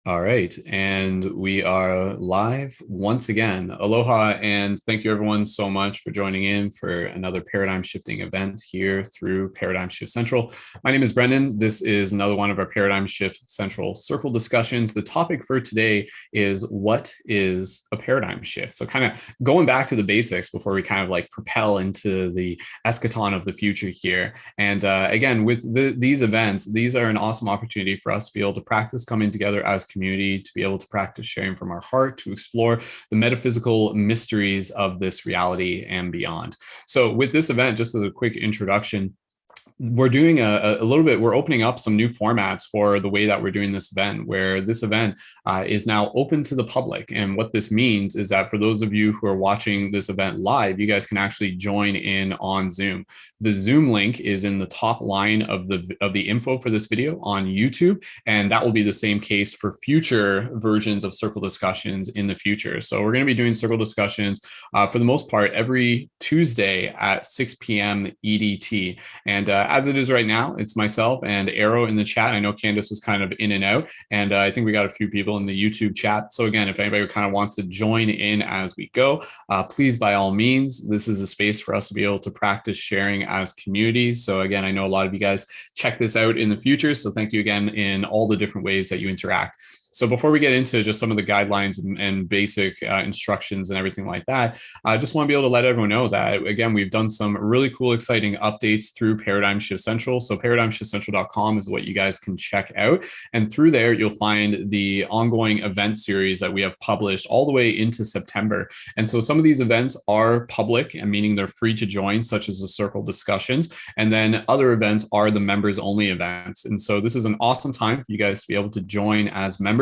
All right, and we are live once again. Aloha, and thank you everyone so much for joining in for another paradigm shifting event here through Paradigm Shift Central. My name is Brendan. This is another one of our Paradigm Shift Central circle discussions. The topic for today is what is a paradigm shift? So kind of going back to the basics before we kind of like propel into the eschaton of the future here. And again, with these events, these are an awesome opportunity for us to be able to practice coming together as community, to be able to practice sharing from our heart, to explore the metaphysical mysteries of this reality and beyond. So with this event, just as a quick introduction, we're doing a little bit, we're opening up some new formats for the way that we're doing this event, where this event is now open to the public. And what this means is that for those of you who are watching this event live, you guys can actually join in on Zoom. The Zoom link is in the top line of the info for this video on YouTube, and that will be the same case for future versions of circle discussions in the future. So we're going to be doing circle discussions for the most part every Tuesday at 6 p.m. EDT. And as it is right now, it's myself and Arrow in the chat. I know Candace was kind of in and out, and I think we got a few people in the YouTube chat. So again, if anybody kind of wants to join in as we go, please, by all means, this is a space for us to be able to practice sharing as community. So again, I know a lot of you guys check this out in the future. So thank you again in all the different ways that you interact. So before we get into just some of the guidelines and basic instructions and everything like that, I just want to be able to let everyone know that, again, we've done some really cool, exciting updates through Paradigm Shift Central. So paradigmshiftcentral.com is what you guys can check out. And through there, you'll find the ongoing event series that we have published all the way into September. And so some of these events are public, and meaning they're free to join, such as the circle discussions. And then other events are the members only events. And so this is an awesome time for you guys to be able to join as members.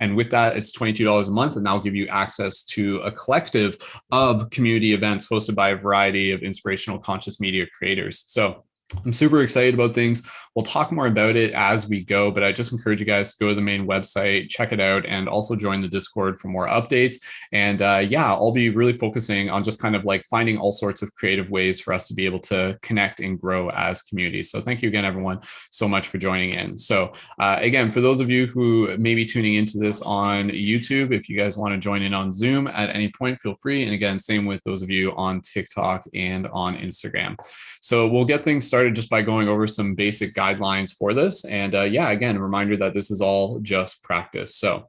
And with that, it's $22 a month, and that'll give you access to a collective of community events hosted by a variety of inspirational conscious media creators. So I'm super excited about things. We'll talk more about it as we go, but I just encourage you guys to go to the main website, check it out, and also join the Discord for more updates. And yeah, I'll be really focusing on just kind of like finding all sorts of creative ways for us to be able to connect and grow as communities. So thank you again, everyone, so much for joining in. So again, for those of you who may be tuning into this on YouTube, if you guys want to join in on Zoom at any point, feel free. And again, same with those of you on TikTok and on Instagram. So we'll get things started just by going over some basic guidelines for this. And yeah, again, a reminder that this is all just practice. So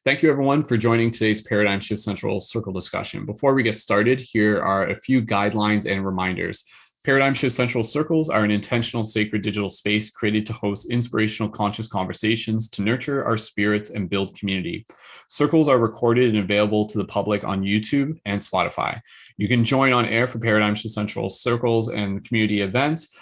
thank you everyone for joining today's Paradigm Shift Central circle discussion. Before we get started, here are a few guidelines and reminders. Paradigm Shift Central circles are an intentional sacred digital space created to host inspirational conscious conversations to nurture our spirits and build community. Circles are recorded and available to the public on YouTube and Spotify. You can join on air for Paradigm Shift Central circles and community events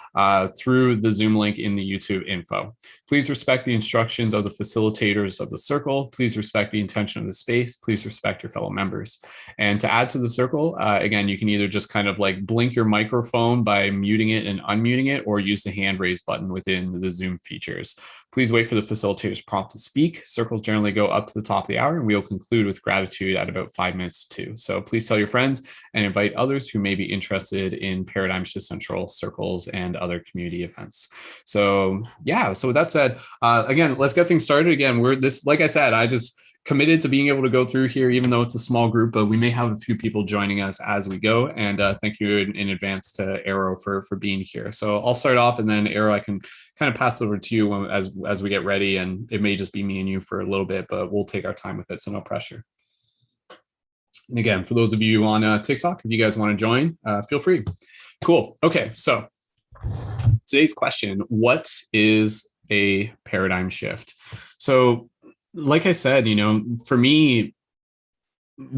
through the Zoom link in the YouTube info. Please respect the instructions of the facilitators of the circle. Please respect the intention of the space. Please respect your fellow members. And to add to the circle, again, you can either just kind of like blink your microphone by muting it and unmuting it, or use the hand raise button within the Zoom features. Please wait for the facilitator's prompt to speak. Circles generally go up to the top of the hour, and we'll conclude with gratitude at about 5 minutes too. So please tell your friends and invite others who may be interested in Paradigm Shift Central circles and other community events. So yeah, so with that said, again, let's get things started. Again, like I said, I just committed to being able to go through here, even though it's a small group, but we may have a few people joining us as we go. And thank you in advance to Arrow for being here. So I'll start off, and then Arrow, I can kind of pass over to you as we get ready. And it may just be me and you for a little bit, but we'll take our time with it. So no pressure. And again, for those of you on TikTok, if you guys want to join, feel free. Cool. Okay. So today's question, what is a paradigm shift? So like I said, for me,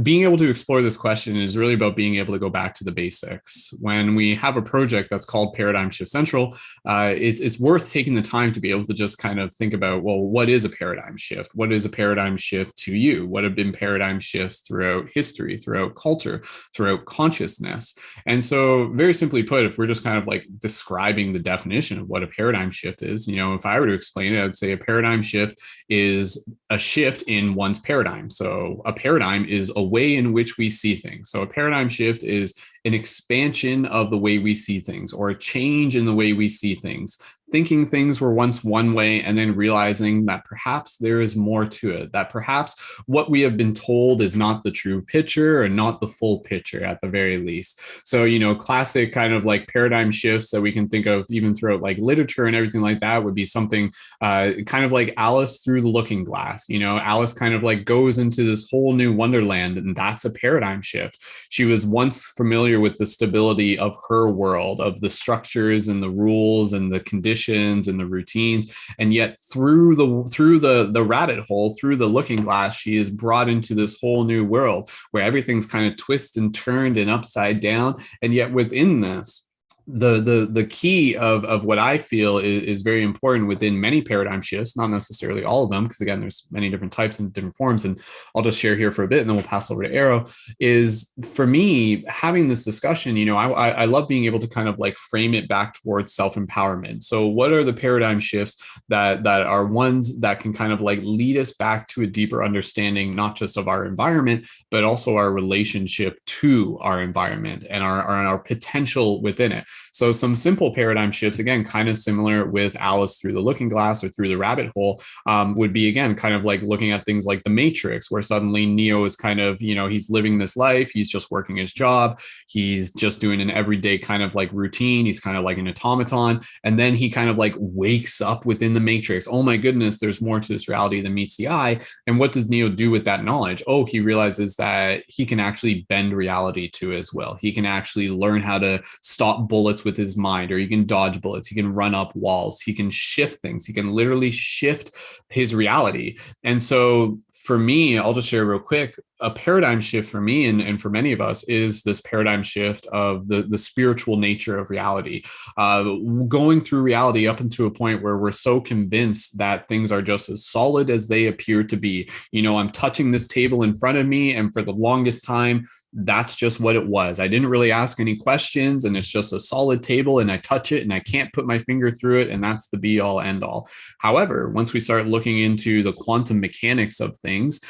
being able to explore this question is really about being able to go back to the basics. When we have a project that's called Paradigm Shift Central, it's worth taking the time to be able to just kind of think about, well, what is a paradigm shift? What is a paradigm shift to you? What have been paradigm shifts throughout history, throughout culture, throughout consciousness? And so very simply put, if we're just kind of like describing the definition of what a paradigm shift is, if I were to explain it, I would say a paradigm shift is a shift in one's paradigm. So a paradigm is a way in which we see things. So a paradigm shift is an expansion of the way we see things, or a change in the way we see things thinking things were once one way and then realizing that perhaps there is more to it, that perhaps what we have been told is not the true picture or not the full picture at the very least. So, classic kind of like paradigm shifts that we can think of even throughout like literature and everything like that would be something kind of like Alice through the looking glass. Alice kind of like goes into this whole new wonderland, and that's a paradigm shift. She was once familiar with the stability of her world, of the structures and the rules and the conditions and the routines, and yet through the rabbit hole, through the looking glass, she is brought into this whole new world where everything's kind of twisted and turned and upside down. And yet within this, the key of what I feel is very important within many paradigm shifts, not necessarily all of them, because again, there's many different types and different forms. And I'll just share here for a bit, and then we'll pass over to Arrow. Is for me having this discussion, I love being able to kind of like frame it back towards self-empowerment. So what are the paradigm shifts that are ones that can kind of like lead us back to a deeper understanding, not just of our environment, but also our relationship to our environment and our potential within it. So some simple paradigm shifts, again, kind of similar with Alice through the looking glass or through the rabbit hole, would be, again, kind of like looking at things like the Matrix, where suddenly Neo is kind of, he's living this life. He's just working his job. He's just doing an everyday kind of like routine. He's kind of like an automaton. And then he kind of like wakes up within the Matrix. Oh my goodness, there's more to this reality than meets the eye. And what does Neo do with that knowledge? Oh, he realizes that he can actually bend reality to his will. He can actually learn how to stop bullets with his mind, or he can dodge bullets. He can run up walls. He can shift things. He can literally shift his reality. And so for me, I'll just share real quick, a paradigm shift for me and for many of us is this paradigm shift of the spiritual nature of reality. Going through reality up into a point where we're so convinced that things are just as solid as they appear to be. I'm touching this table in front of me, and for the longest time, that's just what it was. I didn't really ask any questions, and it's just a solid table, and I touch it and I can't put my finger through it, and that's the be all end all. However, once we start looking into the quantum mechanics of things,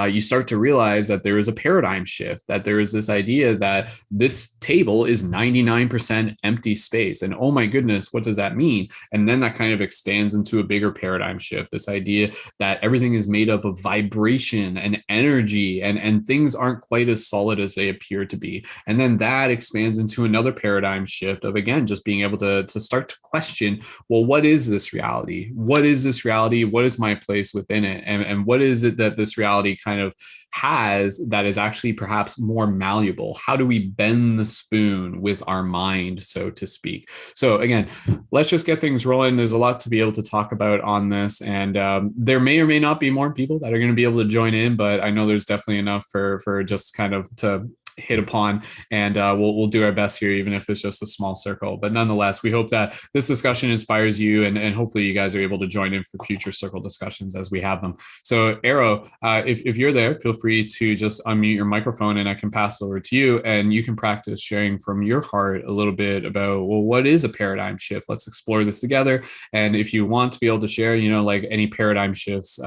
you start to realize that there is a paradigm shift, that there is this idea that this table is 99% empty space. And oh my goodness, what does that mean? And then that kind of expands into a bigger paradigm shift, this idea that everything is made up of vibration and energy, and things aren't quite as solid as they appear to be. And then that expands into another paradigm shift of, again, just being able to start to question, well, what is this reality? What is this reality? What is my place within it? And what is it that this reality kind of has that is actually perhaps more malleable? How do we bend the spoon with our mind, so to speak? So again, let's just get things rolling. There's a lot to be able to talk about on this, and there may or may not be more people that are going to be able to join in, but I know there's definitely enough for just kind of to hit upon, and we'll do our best here, even if it's just a small circle. But nonetheless, we hope that this discussion inspires you, and hopefully you guys are able to join in for future circle discussions as we have them. So Arrow, if you're there, feel free to just unmute your microphone, and I can pass it over to you, and you can practice sharing from your heart a little bit about, well, what is a paradigm shift? Let's explore this together. And if you want to be able to share, like any paradigm shifts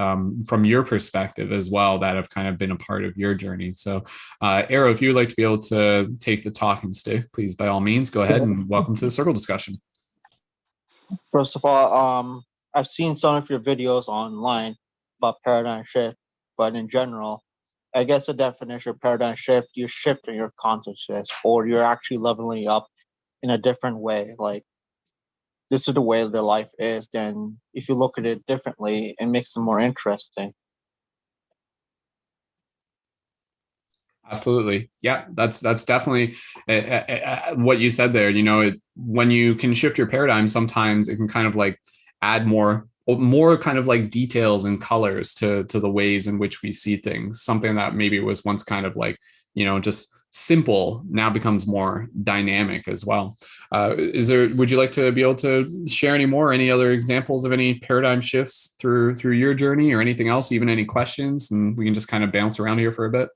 from your perspective as well that have kind of been a part of your journey. So Arrow, if you would like to be able to take the talking stick, please, by all means, go ahead, and welcome to the circle discussion. First of all, I've seen some of your videos online about paradigm shift, but in general, I guess the definition of paradigm shift, you're shifting your consciousness, or you're actually leveling up in a different way. Like, this is the way the life is. Then if you look at it differently, it makes it more interesting. Absolutely. Yeah, that's definitely what you said there. When you can shift your paradigm, sometimes it can kind of like add more kind of like details and colors to the ways in which we see things. Something that maybe was once kind of like, just simple now becomes more dynamic as well. Would you like to be able to share any more, any other examples of any paradigm shifts through your journey, or anything else, even any questions? And we can just kind of bounce around here for a bit.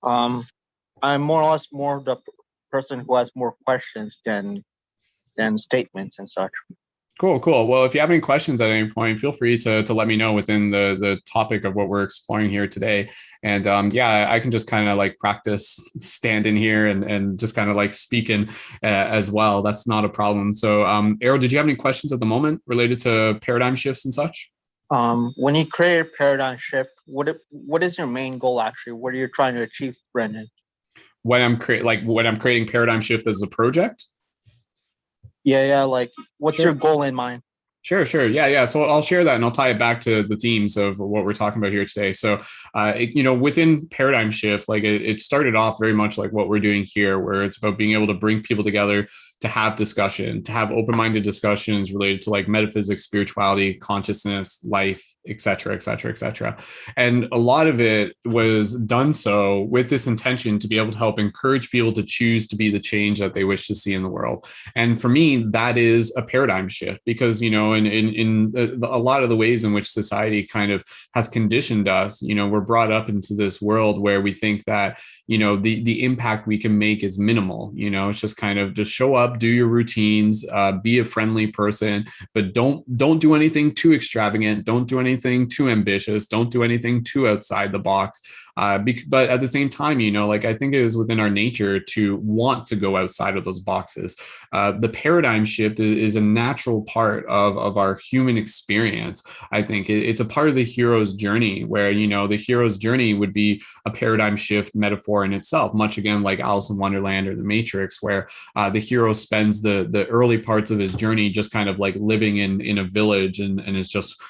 I'm more or less more the person who has more questions than statements and such. Cool, cool. Well, if you have any questions at any point, feel free to let me know within the topic of what we're exploring here today. And yeah, I can just kind of like practice standing here and just kind of like speaking as well. That's not a problem. So, Arrow, did you have any questions at the moment related to paradigm shifts and such? When you create a paradigm shift, what is your main goal actually? What are you trying to achieve, Brendan? When I'm creating paradigm shift as a project. Yeah, like what's your Sure. goal in mind? Sure, sure. Yeah, yeah. So I'll share that and I'll tie it back to the themes of what we're talking about here today. So, within paradigm shift, like it started off very much like what we're doing here, where it's about being able to bring people together to have discussion, to have open-minded discussions related to like metaphysics, spirituality, consciousness, life, et cetera, et cetera, et cetera. And a lot of it was done so with this intention to be able to help encourage people to choose to be the change that they wish to see in the world. And for me, that is a paradigm shift because, in a lot of the ways in which society kind of has conditioned us, we're brought up into this world where we think that, the impact we can make is minimal. It's just kind of just show up, do your routines, be a friendly person, but don't do anything too extravagant. Don't do anything too ambitious. Don't do anything too outside the box. But at the same time, like I think it is within our nature to want to go outside of those boxes. The paradigm shift is a natural part of our human experience. I think it's a part of the hero's journey where, the hero's journey would be a paradigm shift metaphor in itself, much again like Alice in Wonderland or The Matrix, where the hero spends the early parts of his journey just kind of like living in a village and is just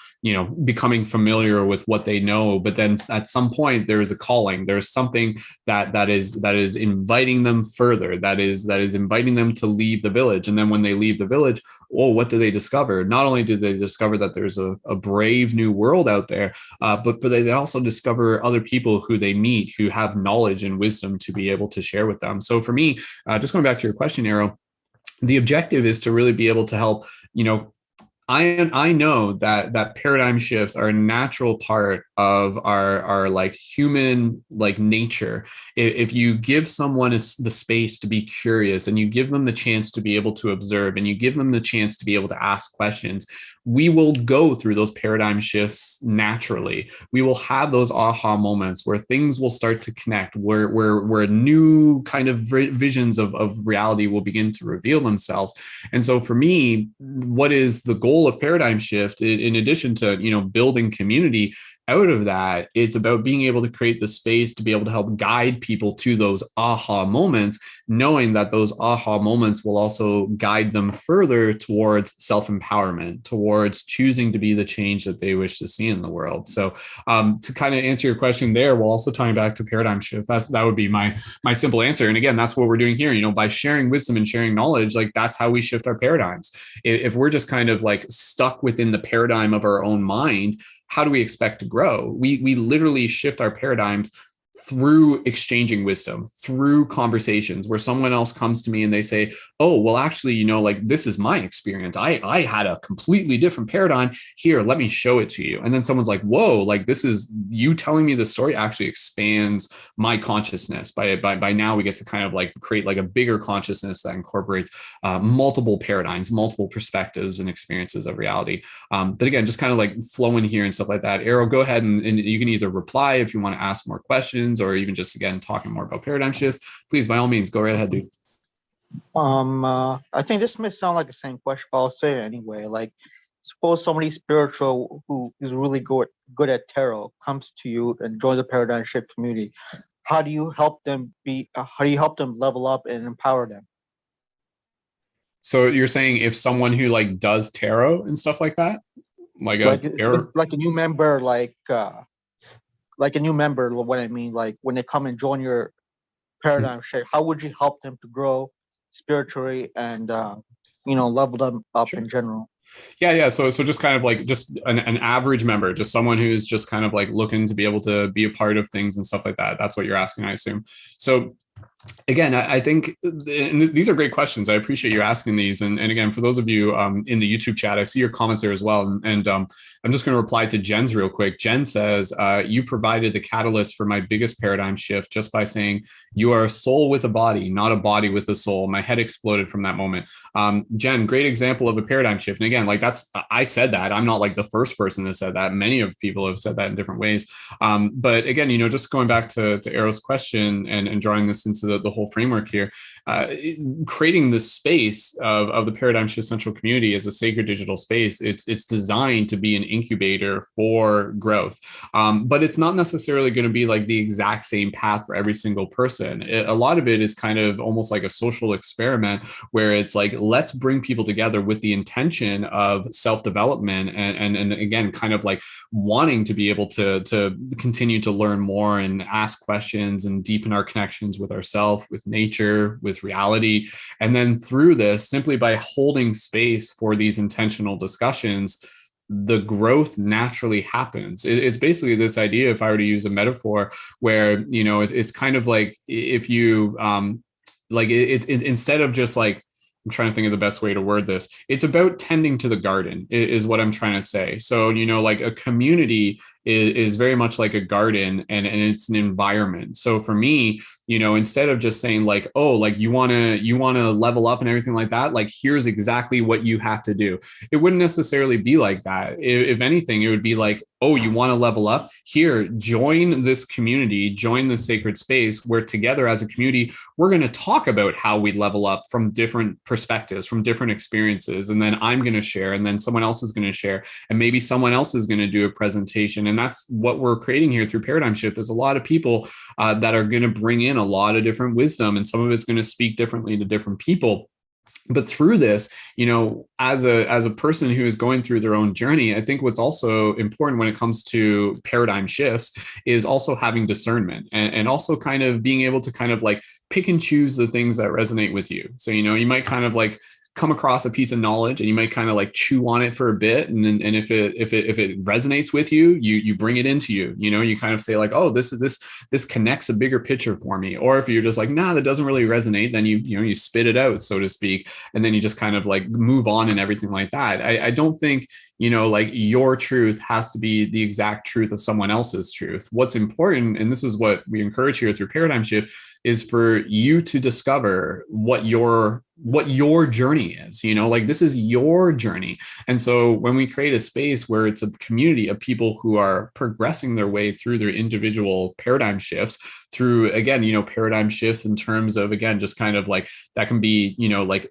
becoming familiar with what they know. But then at some point there is a calling. There's something that is inviting them further, that is inviting them to leave the village. And then when they leave the village, what do they discover? Not only do they discover that there's a brave new world out there, but they also discover other people who they meet who have knowledge and wisdom to be able to share with them. So for me, just going back to your question, Arrow, the objective is to really be able to help, I know that paradigm shifts are a natural part of our like human like nature. If you give someone the space to be curious and you give them the chance to be able to observe and you give them the chance to be able to ask questions, we will go through those paradigm shifts naturally. We will have those aha moments where things will start to connect, where new kind of visions of reality will begin to reveal themselves. And so for me, what is the goal of paradigm shift in addition to, building community? Out of that, it's about being able to create the space to be able to help guide people to those aha moments, knowing that those aha moments will also guide them further towards self-empowerment, towards choosing to be the change that they wish to see in the world. So to kind of answer your question there, while also tying back to paradigm shift, that would be my simple answer. And again, that's what we're doing here, by sharing wisdom and sharing knowledge, like that's how we shift our paradigms. If we're just kind of like stuck within the paradigm of our own mind, how do we expect to grow? We literally shift our paradigms through exchanging wisdom, through conversations where someone else comes to me and they say, oh, well, actually, like this is my experience. I had a completely different paradigm here. Let me show it to you. And then someone's like, whoa, like this is you telling me the story actually expands my consciousness. By now we get to kind of like create like a bigger consciousness that incorporates multiple paradigms, multiple perspectives and experiences of reality. But again, just kind of like flowing here and stuff like that. Arrow, go ahead and you can either reply if you want to ask more questions or even just, again, talking more about paradigm shifts. Please, by all means, go right ahead, dude. I think this may sound like the same question, but I'll say it anyway. Like, suppose somebody spiritual who is really good at tarot comes to you and joins the paradigm shift community. How do you help them level up and empower them? So you're saying if someone who like does tarot and stuff like that, like like a new member, like a new member, what I mean, like when they come and join your paradigm shift, how would you help them to grow spiritually and level them up in general? Yeah. So just kind of like just an average member, just someone who's just kind of like looking to be able to be a part of things and stuff like that. That's what you're asking, I assume. So Again, I think, and these are great questions. I appreciate you asking these. And again, for those of you in the YouTube chat, I see your comments there as well. And I'm just going to reply to Jen's real quick. Jen says, you provided the catalyst for my biggest paradigm shift just by saying, you are a soul with a body, not a body with a soul. My head exploded from that moment. Jen, great example of a paradigm shift. And again, like I said that. I'm not like the first person that said that. Many of people have said that in different ways. But again, just going back to Arrow's question and drawing this into the whole framework here, creating this space of the Paradigm Shift Central community as a sacred digital space, it's designed to be an incubator for growth. But it's not necessarily going to be like the exact same path for every single person. A lot of it is kind of almost like a social experiment where it's like, let's bring people together with the intention of self-development and again, kind of like wanting to be able to continue to learn more and ask questions and deepen our connections with ourselves, with nature, with reality. And then through this, simply by holding space for these intentional discussions, the growth naturally happens. It's basically this idea, if I were to use a metaphor, where, it's kind of like if you, instead of just like, I'm trying to think of the best way to word this. It's about tending to the garden is what I'm trying to say. So, like a community is very much like a garden and it's an environment. So for me, instead of just saying like, oh, like you want to level up and everything like that, like here's exactly what you have to do. It wouldn't necessarily be like that. If anything, it would be like, oh, you want to level up? Here, join this community, join this sacred space where together as a community, we're going to talk about how we level up from different perspectives, from different experiences. And then I'm going to share, and then someone else is going to share, and maybe someone else is going to do a presentation. And that's what we're creating here through Paradigm Shift. There's a lot of people that are going to bring in a lot of different wisdom, and some of it's going to speak differently to different people. But through this, as a person who is going through their own journey, I think what's also important when it comes to paradigm shifts is also having discernment and also kind of being able to kind of like pick and choose the things that resonate with you. So, you might kind of like come across a piece of knowledge and you might kind of like chew on it for a bit. And then, and if it resonates with you, you bring it into you, you kind of say like, oh, this connects a bigger picture for me. Or if you're just like, nah, that doesn't really resonate, then you spit it out, so to speak. And then you just kind of like move on and everything like that. I don't think, like your truth has to be the exact truth of someone else's truth. What's important, and this is what we encourage here through Paradigm Shift, is for you to discover what your journey is. Like this is your journey. And so when we create a space where it's a community of people who are progressing their way through their individual paradigm shifts through, again, paradigm shifts in terms of, again, just kind of like that can be, like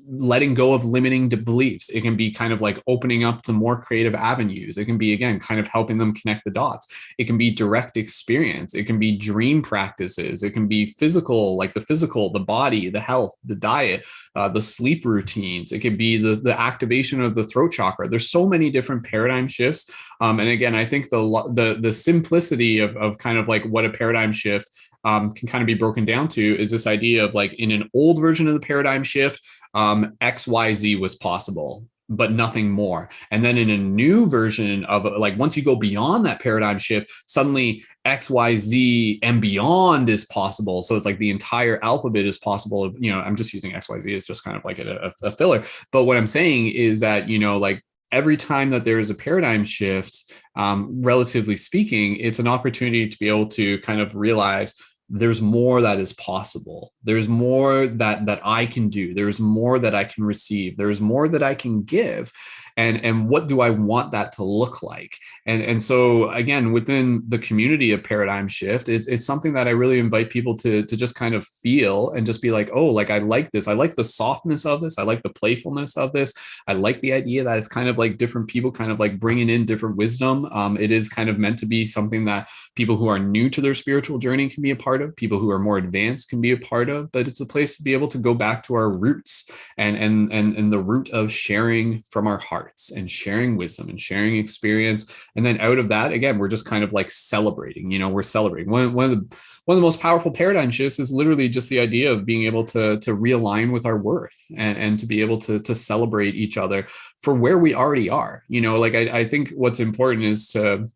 letting go of limiting beliefs. It can be kind of like opening up to more creative avenues. It can be, again, kind of helping them connect the dots. It can be direct experience. It can be dream practices. It can be physical, like the physical, the body, the health, the diet, the sleep routines. It could be the activation of the throat chakra. There's so many different paradigm shifts. And again, I think the simplicity of kind of like what a paradigm shift can kind of be broken down to is this idea of like in an old version of the paradigm shift, XYZ was possible, but nothing more. And then in a new version of like, once you go beyond that paradigm shift, suddenly XYZ and beyond is possible. So it's like the entire alphabet is possible. I'm just using XYZ as just kind of like a filler. But what I'm saying is that, like every time that there is a paradigm shift, relatively speaking, it's an opportunity to be able to kind of realize there's more that is possible. There's more that I can do. There's more that I can receive. There's more that I can give. And what do I want that to look like? And so again, within the community of Paradigm Shift, it's something that I really invite people to just kind of feel and just be like, oh, like I like this. I like the softness of this. I like the playfulness of this. I like the idea that it's kind of like different people kind of like bringing in different wisdom. It is kind of meant to be something that people who are new to their spiritual journey can be a part of. People who are more advanced can be a part of. But it's a place to be able to go back to our roots and the root of sharing from our heart and sharing wisdom and sharing experience. And then out of that, again, we're just kind of like celebrating, we're celebrating. One of the most powerful paradigm shifts is literally just the idea of being able to realign with our worth and to be able to celebrate each other for where we already are. Like I think what's important is to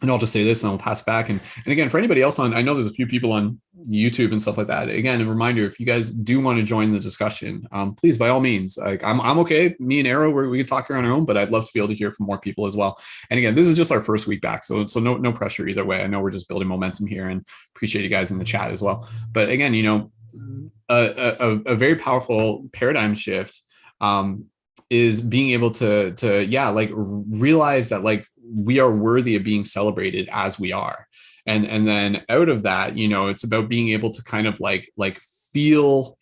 and I'll just say this and I'll pass it back. And again, for anybody else on, I know there's a few people on YouTube and stuff like that. Again, a reminder, if you guys do want to join the discussion, please, by all means, like I'm okay. Me and Arrow, we can talk here on our own, but I'd love to be able to hear from more people as well. And again, this is just our first week back. So no pressure either way. I know we're just building momentum here, and appreciate you guys in the chat as well. But again, a very powerful paradigm shift is being able to like realize that like we are worthy of being celebrated as we are. And then out of that, it's about being able to kind of like feel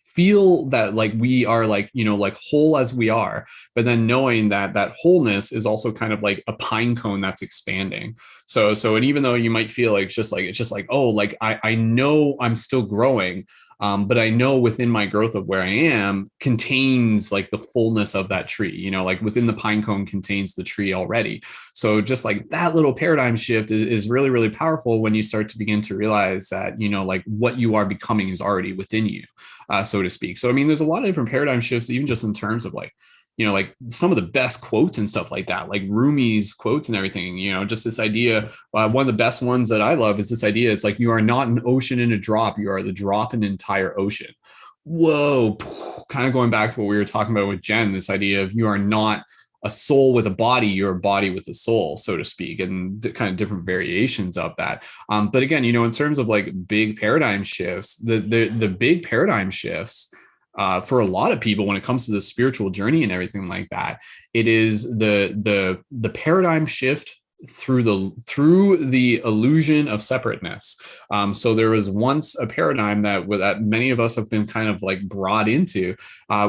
that like we are like, like whole as we are, but then knowing that that wholeness is also kind of like a pine cone that's expanding. So, and even though you might feel like it's just like, oh, like I know I'm still growing, but I know within my growth of where I am contains like the fullness of that tree, like within the pine cone contains the tree already. So just like that little paradigm shift is really, really powerful when you start to begin to realize that, like what you are becoming is already within you, so to speak. So, I mean, there's a lot of different paradigm shifts, even just in terms of like, like some of the best quotes and stuff like that, like Rumi's quotes and everything, just this idea. One of the best ones that I love is this idea. It's like, you are not an ocean in a drop. You are the drop in an entire ocean. Whoa. Kind of going back to what we were talking about with Jen, this idea of you are not a soul with a body, you're a body with a soul, so to speak, and kind of different variations of that. But again, in terms of like big paradigm shifts, the big paradigm shifts, for a lot of people, when it comes to the spiritual journey and everything like that, it is the paradigm shift through the illusion of separateness. So there was once a paradigm that many of us have been kind of like brought into,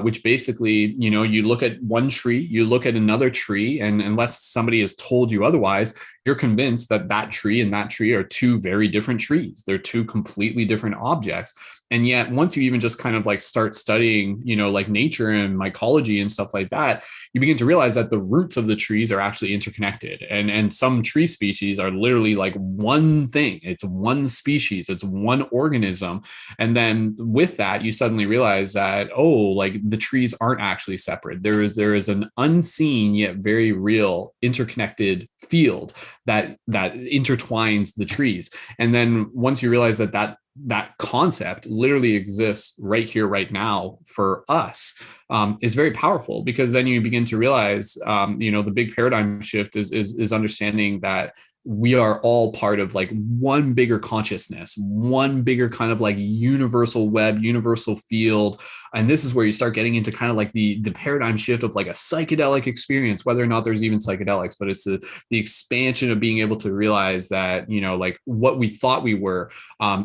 which basically, you look at one tree, you look at another tree, and unless somebody has told you otherwise, you're convinced that that tree and that tree are two very different trees. They're two completely different objects. And yet, once you even just kind of like start studying, like nature and mycology and stuff like that, you begin to realize that the roots of the trees are actually interconnected. And some tree species are literally like one thing. It's one species, it's one organism. And then with that, you suddenly realize that, oh, like the trees aren't actually separate. There is an unseen yet very real interconnected field that intertwines the trees. And then once you realize that concept literally exists right here, right now for us, is very powerful, because then you begin to realize, the big paradigm shift is understanding that we are all part of like one bigger consciousness, one bigger kind of like universal web, universal field. And this is where you start getting into kind of like the paradigm shift of like a psychedelic experience, whether or not there's even psychedelics, but it's the expansion of being able to realize that, like what we thought we were,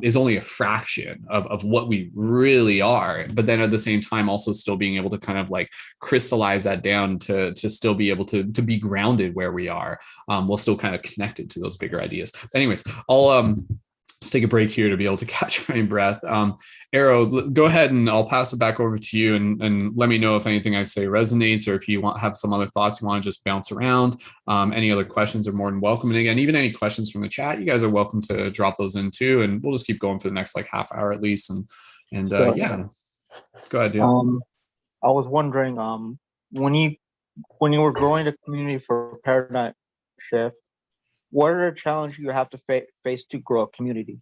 is only a fraction of what we really are. But then at the same time, also still being able to kind of like crystallize that down to still be able to be grounded where we are, while still kind of connected to those bigger ideas. Anyways, I'll just take a break here to be able to catch my breath. Arrow, go ahead and I'll pass it back over to you, and let me know if anything I say resonates, or if you have some other thoughts you want to just bounce around. Any other questions are more than welcome. And again, even any questions from the chat, you guys are welcome to drop those in too. And we'll just keep going for the next like half hour at least. And So, yeah, go ahead, dude. I was wondering, when you were growing the community for Paradigm Shift, what are the challenges you have to face to grow a community?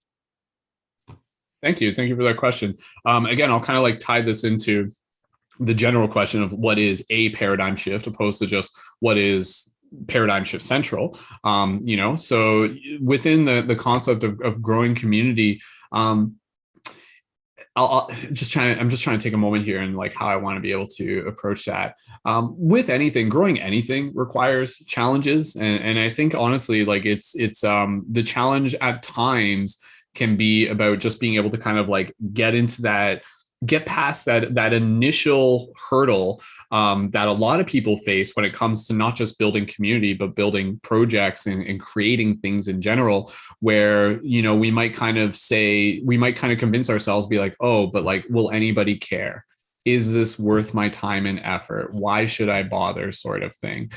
Thank you for that question. Again, I'll kind of like tie this into the general question of what is a paradigm shift, opposed to just what is paradigm shift central. So within the concept of growing community, I'm just trying to take a moment here and like how I want to be able to approach that. With anything, growing anything requires challenges, and I think honestly, like it's the challenge at times can be about just being able to kind of like get past that initial hurdle, that a lot of people face when it comes to not just building community, but building projects and creating things in general, where, we might kind of convince ourselves, be like, oh, but like, will anybody care? Is this worth my time and effort? Why should I bother, sort of thing?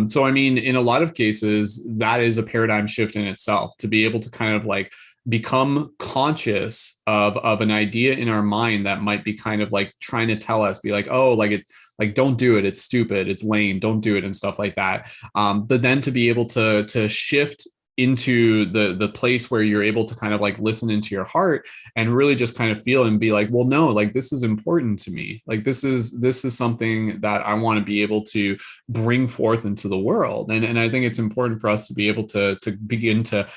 So, I mean, in a lot of cases, that is a paradigm shift in itself, to be able to kind of like become conscious of an idea in our mind that might be kind of like trying to tell us, be like, oh, like don't do it, it's stupid, it's lame, don't do it, and stuff like that. But then to be able to shift into the place where you're able to kind of like listen into your heart and really just kind of feel and be like, well, no, like this is important to me. Like this is something that I want to be able to bring forth into the world. And I think it's important for us to be able to begin to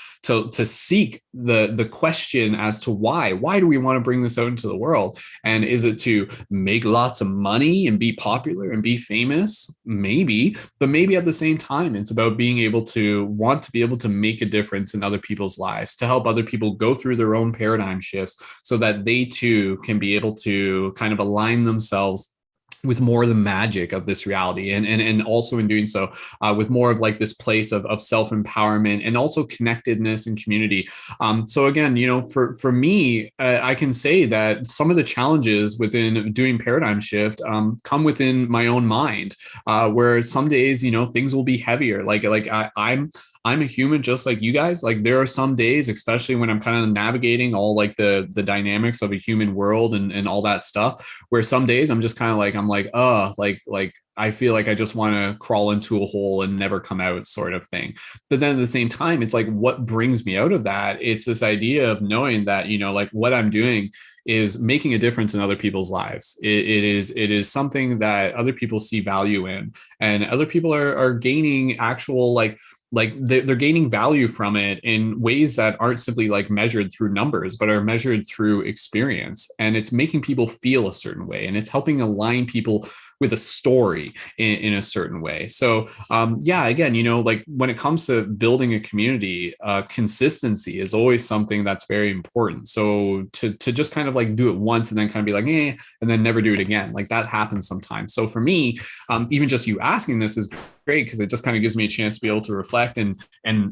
seek the question as to why do we want to bring this out into the world? And is it to make lots of money and be popular and be famous? Maybe, but maybe at the same time, it's about being able to want to be able to make a difference in other people's lives, to help other people go through their own paradigm shifts so that they too can be able to kind of align themselves with more of the magic of this reality, and also in doing so with more of like this place of self-empowerment and also connectedness and community. So again, for me, I can say that some of the challenges within doing paradigm shift come within my own mind, where some days things will be heavier. I'm a human just like you guys. Like there are some days, especially when I'm kind of navigating all like the dynamics of a human world and all that stuff, where some days I'm just kind of like, I'm like, I feel like I just want to crawl into a hole and never come out sort of thing. But then at the same time, it's like, what brings me out of that? It's this idea of knowing that, like what I'm doing is making a difference in other people's lives. It is something that other people see value in, and other people are gaining actual they're gaining value from it in ways that aren't simply like measured through numbers, but are measured through experience. And it's making people feel a certain way, and it's helping align people with a story in a certain way. So again, like when it comes to building a community, consistency is always something that's very important. So to just kind of like do it once and then kind of be like, and then never do it again, like that happens sometimes. So for me, even just you asking this is great, because it just kind of gives me a chance to be able to reflect. And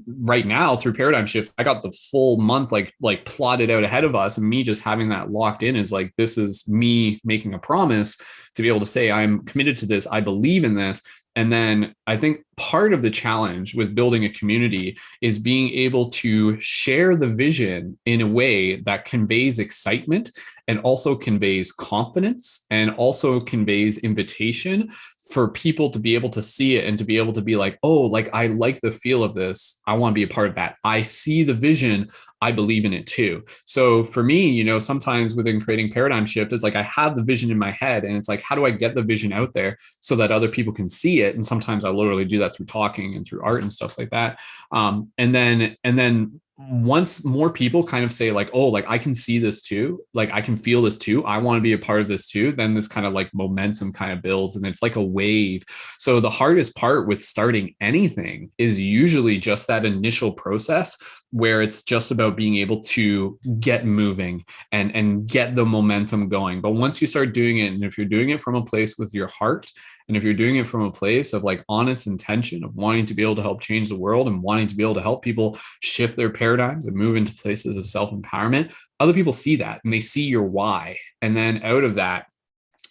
right now through paradigm shift, I got the full month like plotted out ahead of us, and me just having that locked in is like, this is me making a promise to be able to say, I'm committed to this, I believe in this. And then I think part of the challenge with building a community is being able to share the vision in a way that conveys excitement and also conveys confidence and also conveys invitation for people to be able to see it and to be able to be like, oh, like I like the feel of this, I want to be a part of that, I see the vision, I believe in it too. So for me, sometimes within creating paradigm shift, it's like I have the vision in my head, and it's like, how do I get the vision out there so that other people can see it? And sometimes I literally do that through talking and through art and stuff like that. And then once more people kind of say like, oh, like I can see this too, like I can feel this too, I want to be a part of this too, then this kind of like momentum kind of builds, and it's like a wave. So the hardest part with starting anything is usually just that initial process, where it's just about being able to get moving and get the momentum going. But once you start doing it, and if you're doing it from a place with your heart, and if you're doing it from a place of like honest intention of wanting to be able to help change the world and wanting to be able to help people shift their paradigms and move into places of self-empowerment, other people see that and they see your why. And then out of that,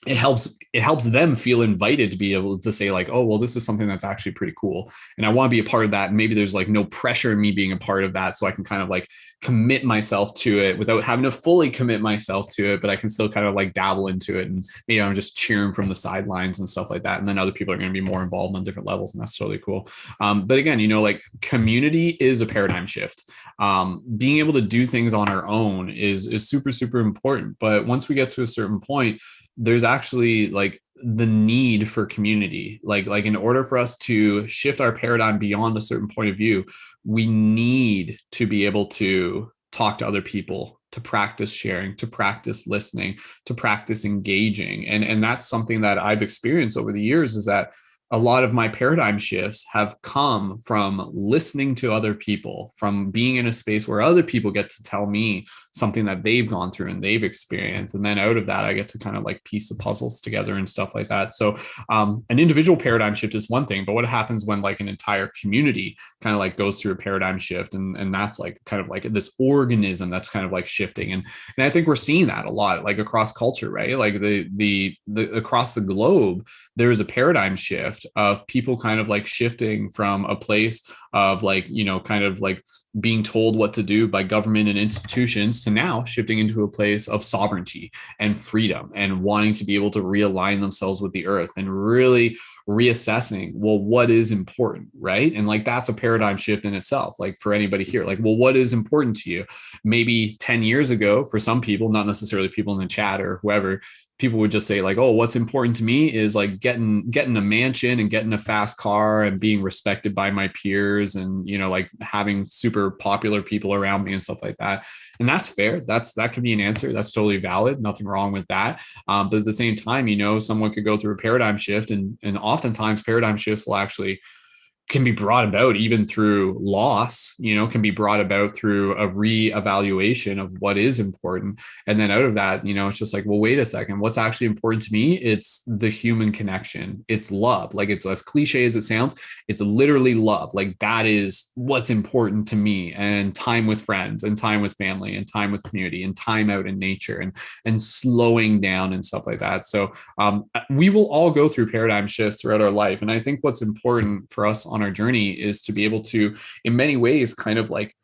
it helps them feel invited to be able to say like, oh, well, this is something that's actually pretty cool, and I want to be a part of that. And maybe there's like no pressure in me being a part of that, so I can kind of like commit myself to it without having to fully commit myself to it, but I can still kind of like dabble into it, and maybe I'm just cheering from the sidelines and stuff like that. And then other people are going to be more involved on different levels, and that's totally cool. But again, like community is a paradigm shift. Being able to do things on our own is super, super important. But once we get to a certain point, there's actually like the need for community. Like in order for us to shift our paradigm beyond a certain point of view, we need to be able to talk to other people, to practice sharing, to practice listening, to practice engaging. And that's something that I've experienced over the years, is that a lot of my paradigm shifts have come from listening to other people, from being in a space where other people get to tell me something that they've gone through and they've experienced. And then out of that, I get to kind of like piece the puzzles together and stuff like that. So an individual paradigm shift is one thing, but what happens when like an entire community kind of like goes through a paradigm shift, and that's like kind of like this organism that's kind of like shifting. And I think we're seeing that a lot, like across culture, right? Like the across the globe, there is a paradigm shift shift of people kind of like shifting from a place of like, kind of like being told what to do by government and institutions to now shifting into a place of sovereignty and freedom and wanting to be able to realign themselves with the earth and really reassessing, well, what is important, right? And like that's a paradigm shift in itself. Like for anybody here, like, well, what is important to you? Maybe 10 years ago, for some people, not necessarily people in the chat or whoever, people would just say like, oh, what's important to me is like getting a mansion and getting a fast car and being respected by my peers and, like having super popular people around me and stuff like that. And that's fair. That could be an answer. That's totally valid. Nothing wrong with that. But at the same time, someone could go through a paradigm shift, and oftentimes paradigm shifts will actually can be brought about even through loss, can be brought about through a reevaluation of what is important. And then out of that, it's just like, well, wait a second, what's actually important to me? It's the human connection. It's love. Like, it's as cliche as it sounds, it's literally love. Like that is what's important to me, and time with friends and time with family and time with community and time out in nature and slowing down and stuff like that. So we will all go through paradigm shifts throughout our life. And I think what's important for us on our journey is to be able to, in many ways, kind of like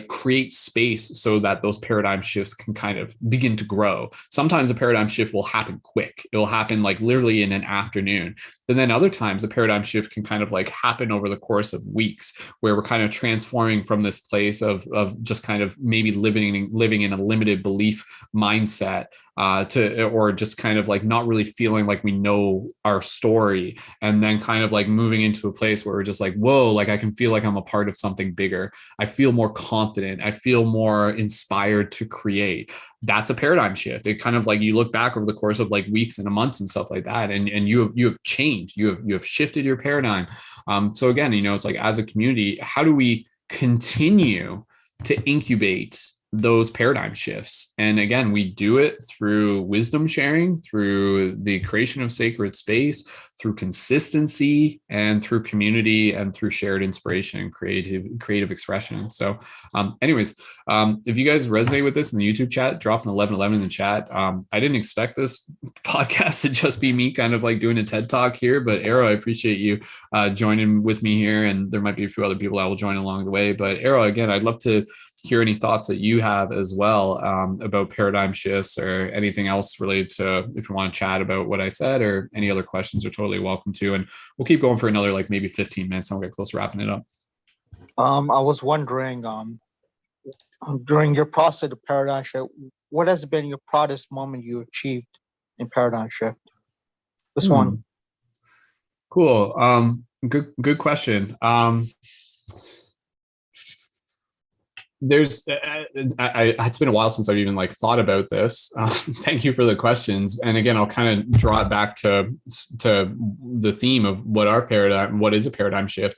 create space so that those paradigm shifts can kind of begin to grow. Sometimes a paradigm shift will happen quick. It will happen like literally in an afternoon. And then other times a paradigm shift can kind of like happen over the course of weeks, where we're kind of transforming from this place of just kind of maybe living in a limited belief mindset or just kind of like not really feeling like we know our story, and then kind of like moving into a place where we're just like, whoa, like I can feel like I'm a part of something bigger. I feel more confident. I feel more inspired to create. That's a paradigm shift. It kind of like, you look back over the course of like weeks and months and stuff like that, and you have changed. You have shifted your paradigm. So again, it's like, as a community, how do we continue to incubate those paradigm shifts? And again, we do it through wisdom sharing, through the creation of sacred space, through consistency, and through community, and through shared inspiration and creative expression. So if you guys resonate with this in the YouTube chat, drop an 1111 in the chat. I didn't expect this podcast to just be me kind of like doing a TED talk here, but Arrow, I appreciate you joining with me here, and there might be a few other people that will join along the way. But Arrow, again, I'd love to hear any thoughts that you have as well about paradigm shifts, or anything else related to, if you want to chat about what I said, or any other questions are totally welcome to. And we'll keep going for another like maybe 15 minutes, and we'll get close to wrapping it up. I was wondering, during your process of paradigm shift, what has been your proudest moment you achieved in paradigm shift? This one. Cool. Good question. It's been a while since I've even like thought about this. Thank you for the questions. And again, I'll kind of draw it back to the theme of what is a paradigm shift.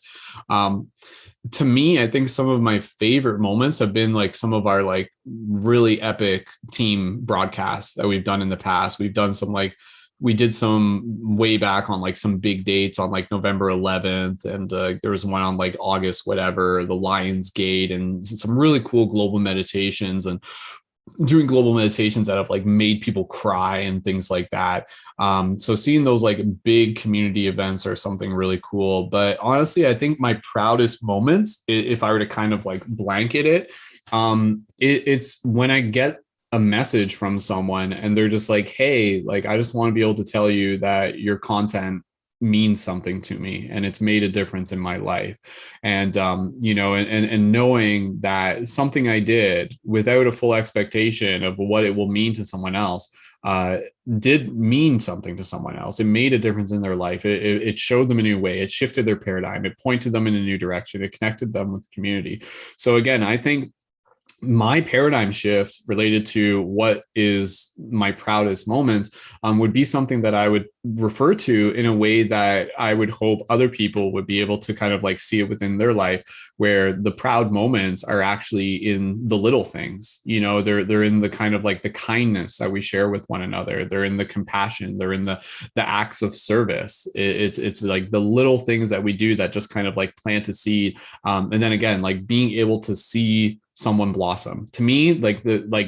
To me, I think some of my favorite moments have been like some of our like really epic team broadcasts that we've done in the past. We did some way back on like some big dates on like November 11th. And there was one on like August, whatever, the Lions Gate, and some really cool global meditations, and doing global meditations that have like made people cry and things like that. So seeing those like big community events are something really cool. But honestly, I think my proudest moments, if I were to kind of like blanket it, it's when I get a message from someone and they're just like, hey, like, I just want to be able to tell you that your content means something to me and it's made a difference in my life. And, and knowing that something I did without a full expectation of what it will mean to someone else, did mean something to someone else. It made a difference in their life. It showed them a new way. It shifted their paradigm. It pointed them in a new direction. It connected them with the community. So again, I think my paradigm shift related to what is my proudest moments would be something that I would refer to in a way that I would hope other people would be able to kind of like see it within their life, where the proud moments are actually in the little things. They're in the kind of like the kindness that we share with one another. They're in the compassion. They're in the acts of service. It's like the little things that we do that just kind of like plant a seed. And then again, like being able to see someone blossom. To me,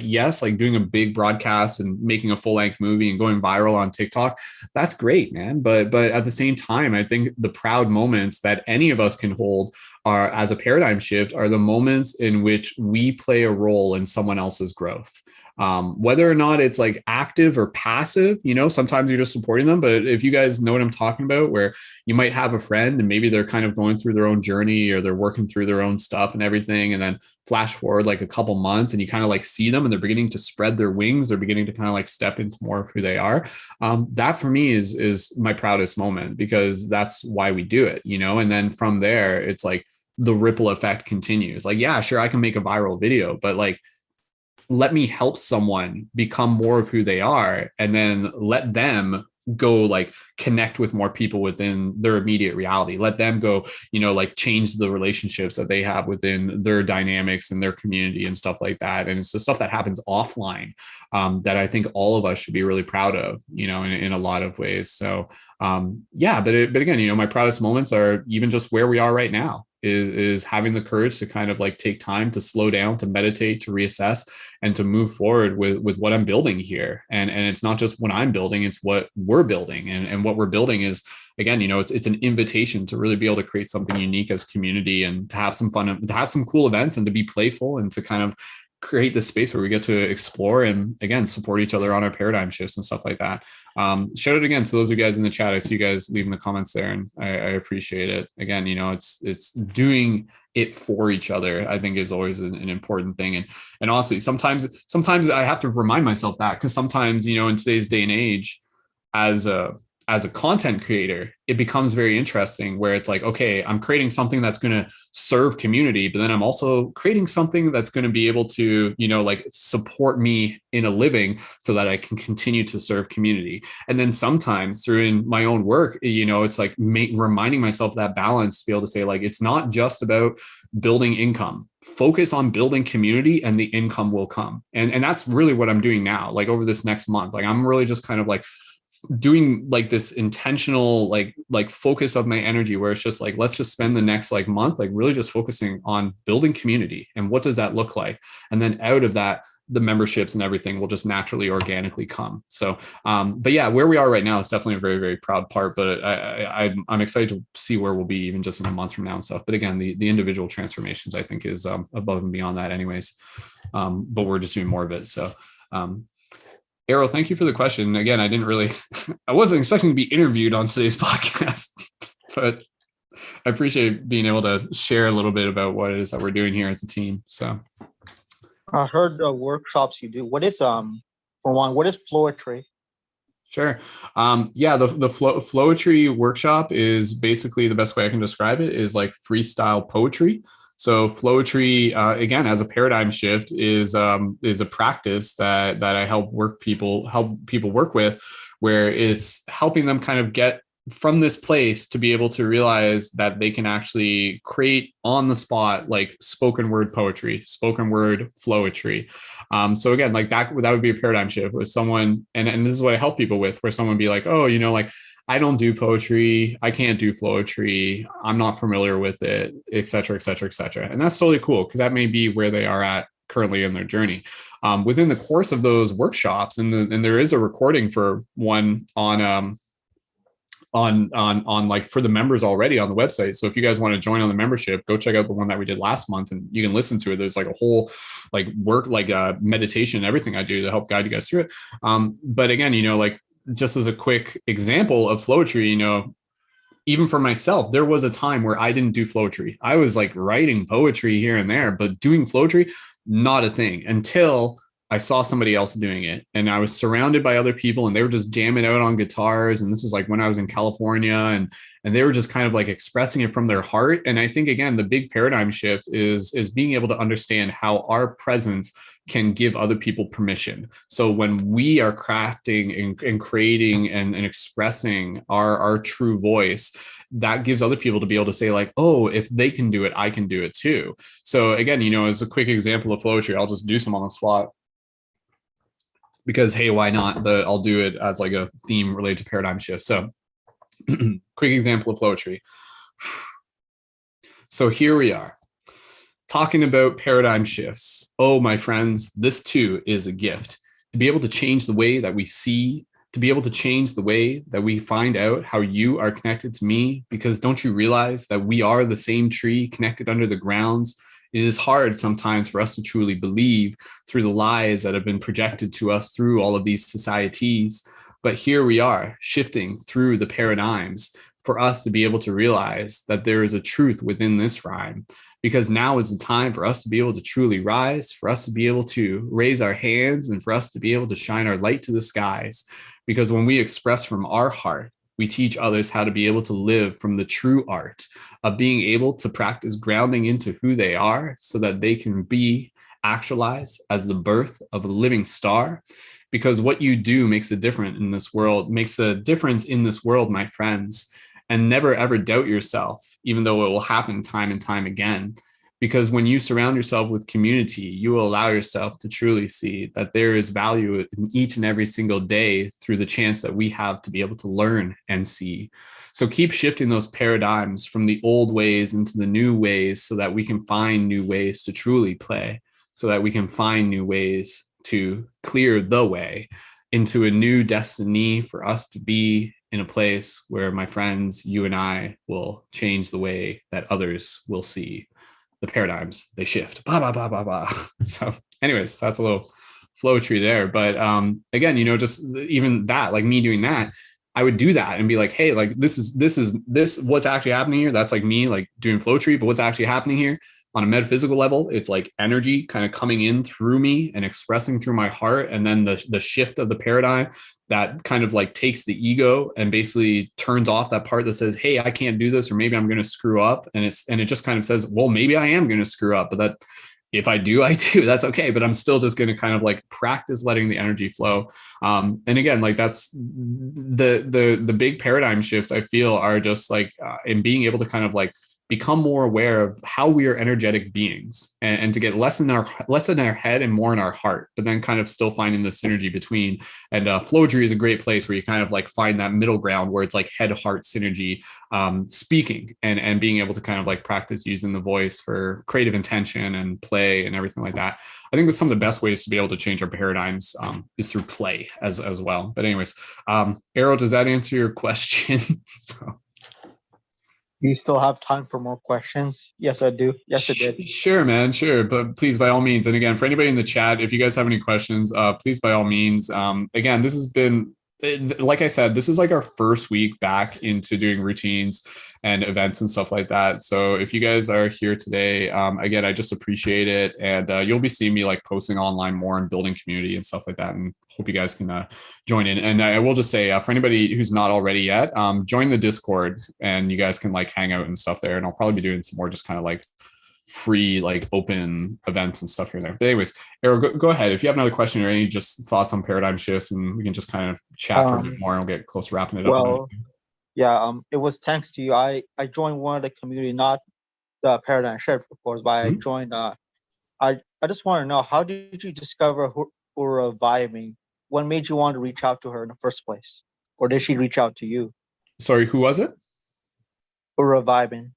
yes, like doing a big broadcast and making a full-length movie and going viral on TikTok, that's great, man. But at the same time, I think the proud moments that any of us can hold are, as a paradigm shift, are the moments in which we play a role in someone else's growth. Whether or not it's like active or passive, sometimes you're just supporting them. But if you guys know what I'm talking about, where you might have a friend and maybe they're kind of going through their own journey or they're working through their own stuff and everything, and then flash forward like a couple months and you kind of like see them and they're beginning to spread their wings, they're beginning to kind of like step into more of who they are. That for me is my proudest moment, because that's why we do it, and then from there, it's like the ripple effect continues. Like, yeah, sure, I can make a viral video, but like, let me help someone become more of who they are, and then let them go like connect with more people within their immediate reality. Let them go, like change the relationships that they have within their dynamics and their community and stuff like that. And it's the stuff that happens offline that I think all of us should be really proud of, in a lot of ways. So yeah, but again, my proudest moments are even just where we are right now. Is having the courage to kind of like take time to slow down, to meditate, to reassess, and to move forward with what I'm building here. And it's not just what I'm building, it's what we're building. And what we're building is, again, it's an invitation to really be able to create something unique as community, and to have some fun, to have some cool events, and to be playful, and to kind of create this space where we get to explore and, again, support each other on our paradigm shifts and stuff like that. Shout out again to those of you guys in the chat. I see you guys leaving the comments there, and I appreciate it. Again, it's doing it for each other, I think, is always an important thing. And honestly, sometimes I have to remind myself that, because sometimes, in today's day and age, as a content creator, it becomes very interesting where it's like, okay, I'm creating something that's going to serve community, but then I'm also creating something that's going to be able to, like support me in a living so that I can continue to serve community. And then sometimes through in my own work, it's like reminding myself that balance to be able to say, like, it's not just about building income. Focus on building community and the income will come. And that's really what I'm doing now. Like over this next month, like I'm really just kind of like doing like this intentional like focus of my energy, where it's just like, let's just spend the next like month like really just focusing on building community, and what does that look like, and then out of that, the memberships and everything will just naturally organically come. So but yeah, where we are right now is definitely a very, very proud part, but I'm excited to see where we'll be even just in a month from now and stuff. But again, the individual transformations, I think, is above and beyond that anyways, but we're just doing more of it. So Errol, thank you for the question. Again, I wasn't expecting to be interviewed on today's podcast, but I appreciate being able to share a little bit about what it is that we're doing here as a team. So I heard the workshops you do. What is what is Floetry? Sure. Yeah, the Floetry Workshop is basically, the best way I can describe it is like freestyle poetry. So Floetry, again, as a paradigm shift, is a practice that I help people work with, where it's helping them kind of get from this place to be able to realize that they can actually create on the spot, like spoken word poetry, spoken word Floetry. So again, like that would be a paradigm shift with someone, and this is what I help people with, where someone be like, oh, like, I don't do poetry, I can't do Floetry, I'm not familiar with it, et cetera, et cetera, et cetera. And that's totally cool, because that may be where they are at currently in their journey. Within the course of those workshops, and there is a recording for one on like for the members already on the website. So if you guys want to join on the membership, go check out the one that we did last month, and you can listen to it. There's like a whole like work, like meditation and everything I do to help guide you guys through it. But again, like, just as a quick example of Floetry, even for myself, there was a time where I didn't do Floetry. I was like writing poetry here and there, but doing Floetry, not a thing, until I saw somebody else doing it, and I was surrounded by other people, and they were just jamming out on guitars. And this was like when I was in California, and they were just kind of like expressing it from their heart. And I think, again, the big paradigm shift is being able to understand how our presence can give other people permission. So when we are crafting and creating and expressing our true voice, that gives other people to be able to say, like, oh, if they can do it, I can do it too. So again, as a quick example of Floetry, I'll just do some on the spot, because hey, why not? But I'll do it as like a theme related to paradigm shift. So quick example of Floetry. So here we are. talking about paradigm shifts. Oh, my friends, this too is a gift to be able to change the way that we see, to be able to change the way that we find out how you are connected to me. Because don't you realize that we are the same tree connected under the grounds? It is hard sometimes for us to truly believe through the lies that have been projected to us through all of these societies. But here we are shifting through the paradigms for us to be able to realize that there is a truth within this rhyme, because now is the time for us to be able to truly rise, for us to be able to raise our hands, and for us to be able to shine our light to the skies. Because when we express from our heart, we teach others how to be able to live from the true art of being able to practice grounding into who they are so that they can be actualized as the birth of a living star. Because what you do makes a difference in this world, my friends. And never ever doubt yourself, even though it will happen time and time again. Because when you surround yourself with community, you will allow yourself to truly see that there is value in each and every single day through the chance that we have to be able to learn and see. So keep shifting those paradigms from the old ways into the new ways so that we can find new ways to truly play, so that we can find new ways to clear the way into a new destiny for us to be in a place where, my friends, you and I will change the way that others will see the paradigms. They shift. Bah, bah, bah, bah, bah. So anyways, that's a little Floetry there. But again, just even that, like me doing that, I would do that and be like, hey, like this what's actually happening here. That's like me like doing Floetry, but what's actually happening here on a metaphysical level, it's like energy kind of coming in through me and expressing through my heart. And then the shift of the paradigm that kind of like takes the ego and basically turns off that part that says, hey, I can't do this, or maybe I'm going to screw up. And it just kind of says, well, maybe I am going to screw up, but that if I do, that's okay. But I'm still just going to kind of like practice letting the energy flow. And again, like that's the big paradigm shifts I feel are just like in being able to kind of like become more aware of how we are energetic beings, and to get less in our head and more in our heart, but then kind of still finding the synergy between. And Floetry is a great place where you kind of like find that middle ground where it's like head heart synergy, speaking and being able to kind of like practice using the voice for creative intention and play and everything like that. I think that some of the best ways to be able to change our paradigms is through play as well. But anyways, Arrow, does that answer your question? So. You still have time for more questions? Yes, I do. Yes, it did. Sure, man. Sure. But please, by all means. And again, for anybody in the chat, if you guys have any questions, please, by all means. Again, this has been, like I said, this is like our first week back into doing routines and events and stuff like that. So if you guys are here today, again, I just appreciate it. And you'll be seeing me like posting online more and building community and stuff like that. And hope you guys can join in. And I will just say for anybody who's not already yet, join the Discord and you guys can like hang out and stuff there. And I'll probably be doing some more just kind of like free, like open events and stuff here and there. But anyways, Errol, go ahead. If you have another question or any just thoughts on paradigm shifts, and we can just kind of chat for a bit more and we'll get close to wrapping it up. Well, yeah, it was thanks to you. I joined one of the community, not the paradigm shift, of course, but I joined. I just want to know, how did you discover Ura vibing? What made you want to reach out to her in the first place, or did she reach out to you? Sorry, who was it? Ura vibing.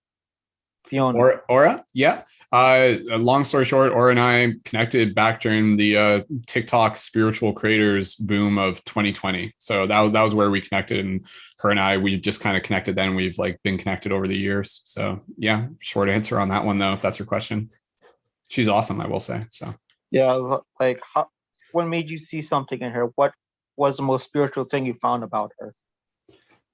Fiona. Aura, yeah. Long story short, Aura and I connected back during the TikTok spiritual creators boom of 2020. So that was where we connected, and her and I, we just kind of connected then. We've like been connected over the years. So yeah, short answer on that one though, if that's your question. She's awesome, I will say. So yeah, like what made you see something in her? What was the most spiritual thing you found about her?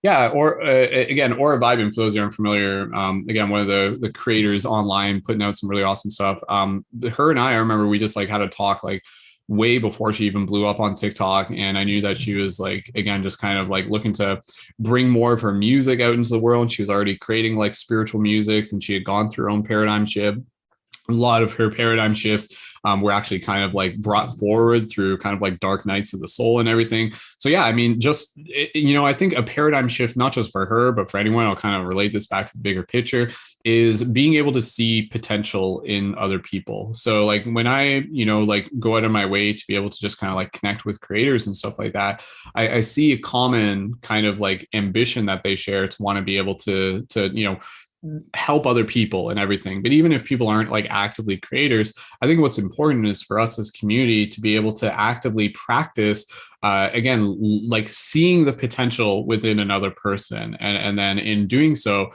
Yeah, or again, Aura Vibing, for those who aren't familiar, again, one of the creators online putting out some really awesome stuff. Her and I remember we just like had a talk like way before she even blew up on TikTok. And I knew that she was like, again, just kind of like looking to bring more of her music out into the world. She was already creating like spiritual music, and she had gone through her own paradigm shift. A lot of her paradigm shifts were actually kind of like brought forward through kind of like dark nights of the soul and everything. So yeah, I mean, just, I think a paradigm shift, not just for her, but for anyone, I'll kind of relate this back to the bigger picture, is being able to see potential in other people. So like when I, like go out of my way to be able to just kind of like connect with creators and stuff like that, I see a common kind of like ambition that they share to want to be able to help other people and everything. But even if people aren't like actively creators, I think what's important is for us as community to be able to actively practice again, like seeing the potential within another person, and then in doing so,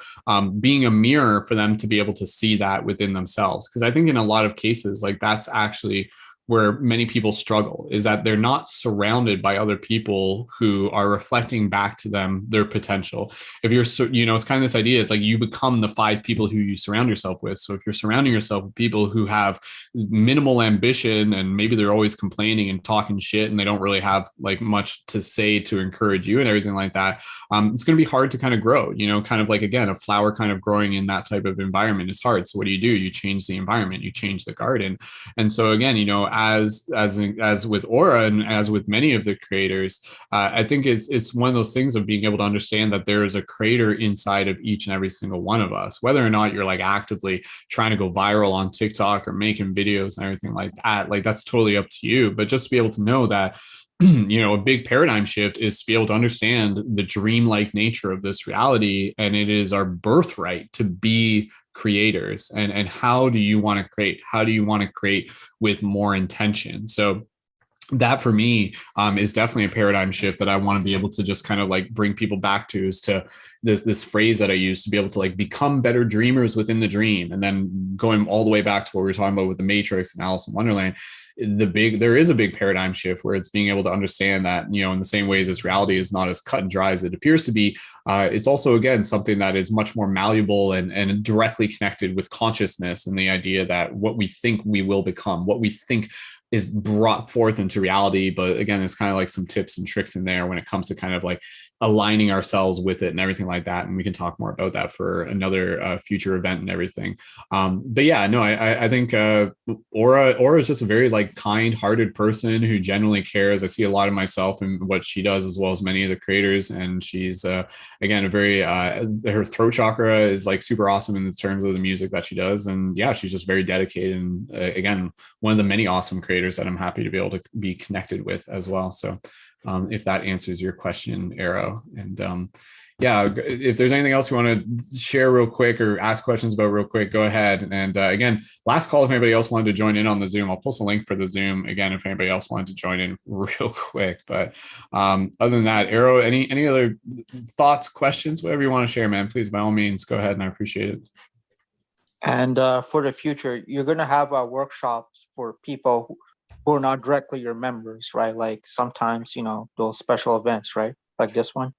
being a mirror for them to be able to see that within themselves. Because I think in a lot of cases, like that's actually where many people struggle, is that they're not surrounded by other people who are reflecting back to them their potential. If you're, it's kind of this idea, it's like you become the 5 people who you surround yourself with. So if you're surrounding yourself with people who have minimal ambition and maybe they're always complaining and talking shit and they don't really have like much to say to encourage you and everything like that, it's going to be hard to kind of grow, kind of like, again, a flower kind of growing in that type of environment is hard. So what do? You change the environment, you change the garden. And so again, as with Aura and as with many of the creators, I think it's one of those things of being able to understand that there is a creator inside of each and every single one of us, whether or not you're like actively trying to go viral on TikTok or making videos and everything like that. Like that's totally up to you. But just to be able to know that a big paradigm shift is to be able to understand the dreamlike nature of this reality, and it is our birthright to be creators. And how do you want to create? How do you want to create with more intention? So that for me is definitely a paradigm shift that I want to be able to just kind of like bring people back to, is to this phrase that I use, to be able to like become better dreamers within the dream. And then going all the way back to what we were talking about with the Matrix and Alice in Wonderland, there is a big paradigm shift where it's being able to understand that, in the same way this reality is not as cut and dry as it appears to be, it's also, again, something that is much more malleable and directly connected with consciousness, and the idea that what we think we will become, what we think is brought forth into reality. But again, there's kind of like some tips and tricks in there when it comes to kind of like aligning ourselves with it and everything like that. And we can talk more about that for another future event and everything. But yeah, no, I think Aura is just a very like kind-hearted person who genuinely cares. I see a lot of myself in what she does, as well as many of the creators. And she's again, a very her throat chakra is like super awesome in the terms of the music that she does. And yeah, she's just very dedicated. And again, one of the many awesome creators that I'm happy to be able to be connected with as well. So if that answers your question, Arrow. And yeah, if there's anything else you want to share real quick or ask questions about real quick, go ahead. And again, last call, if anybody else wanted to join in on the Zoom, I'll post a link for the Zoom again, if anybody else wanted to join in real quick. But other than that, Arrow, any other thoughts, questions, whatever you want to share, man, please, by all means, go ahead, and I appreciate it. And for the future, you're going to have workshops for people who are not directly your members, right? Like sometimes, those special events, right? Like this one.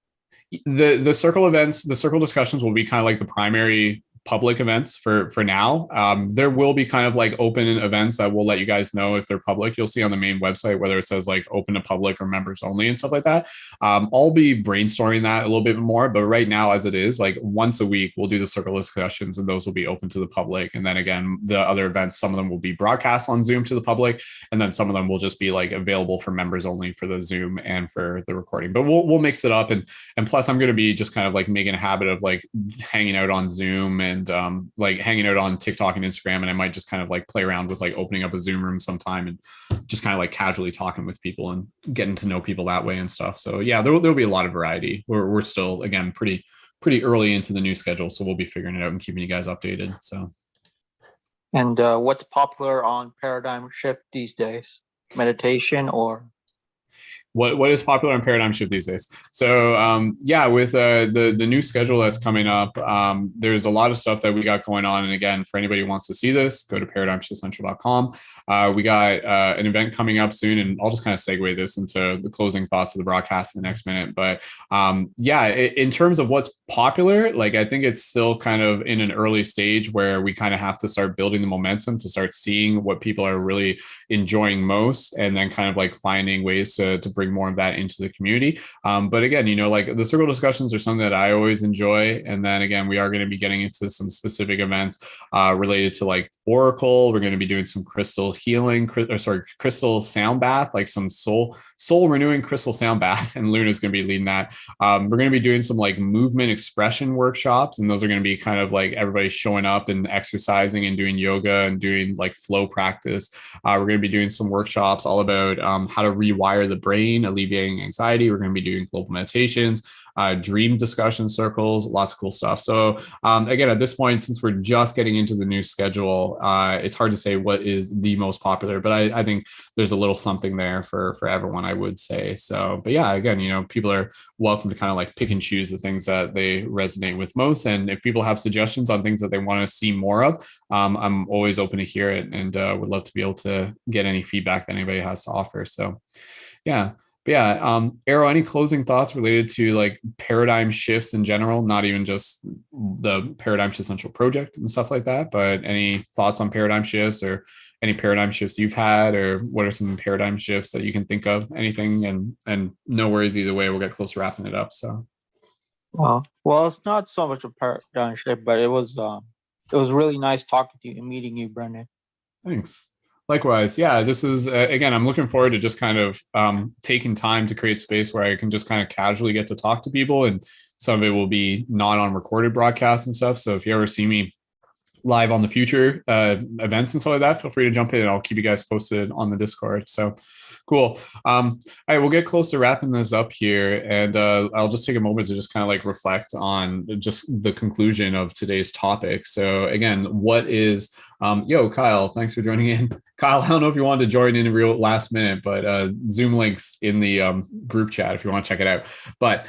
The circle events, the circle discussions will be kind of like the primary public events for now. There will be kind of like open events that we'll let you guys know if they're public. You'll see on the main website whether it says like open to public or members only and stuff like that. I'll be brainstorming that a little bit more, but right now, as it is, like once a week we'll do the circle discussions, and those will be open to the public. And then again, the other events, some of them will be broadcast on Zoom to the public, and then some of them will just be like available for members only for the Zoom and for the recording. But we'll mix it up, and plus I'm going to be just kind of like making a habit of like hanging out on Zoom and like hanging out on TikTok and Instagram. And I might just kind of like play around with like opening up a Zoom room sometime and just kind of like casually talking with people and getting to know people that way and stuff. So yeah, there'll be a lot of variety. We're still, again, pretty early into the new schedule, so we'll be figuring it out and keeping you guys updated. So. And what's popular on Paradigm Shift these days? Meditation or? What is popular on Paradigm Shift these days? So yeah, with the new schedule that's coming up, there's a lot of stuff that we got going on. And again, for anybody who wants to see this, go to paradigmshiftcentral.com. We got an event coming up soon, and I'll just kind of segue this into the closing thoughts of the broadcast in the next minute. But yeah, in terms of what's popular, like I think it's still kind of in an early stage where we kind of have to start building the momentum to start seeing what people are really enjoying most, and then kind of like finding ways to bring more of that into the community. But again, like the circle discussions are something that I always enjoy. And then again, we are going to be getting into some specific events related to like Oracle. We're going to be doing some crystal healing, crystal sound bath, like some soul renewing crystal sound bath. And Luna's going to be leading that. We're going to be doing some like movement expression workshops. And those are going to be kind of like everybody showing up and exercising and doing yoga and doing like flow practice. We're going to be doing some workshops all about how to rewire the brain, alleviating anxiety. We're going to be doing global meditations. dream discussion circles, lots of cool stuff. So again, at this point, since we're just getting into the new schedule, it's hard to say what is the most popular, but I think there's a little something there for everyone, I would say. So, but yeah, again, people are welcome to kind of like pick and choose the things that they resonate with most. And if people have suggestions on things that they want to see more of, I'm always open to hear it, and would love to be able to get any feedback that anybody has to offer. So yeah. But yeah, Arrow, any closing thoughts related to like paradigm shifts in general, not even just the Paradigm Shift Central project and stuff like that, but any thoughts on paradigm shifts or any paradigm shifts you've had, or what are some paradigm shifts that you can think of? Anything, and no worries either way. We'll get close to wrapping it up. So, well, it's not so much a paradigm shift, but it was really nice talking to you and meeting you, Brendan. Thanks. Likewise. Yeah, this is, again, I'm looking forward to just kind of taking time to create space where I can just kind of casually get to talk to people. And some of it will be not on recorded broadcasts and stuff. So if you ever see me live on the future events and stuff like that, feel free to jump in and I'll keep you guys posted on the Discord. So cool. All right, we'll get close to wrapping this up here, and I'll just take a moment to just kind of like reflect on just the conclusion of today's topic. So again, what is Kyle, thanks for joining in. Kyle, I don't know if you wanted to join in real last minute, but Zoom links in the group chat if you want to check it out. But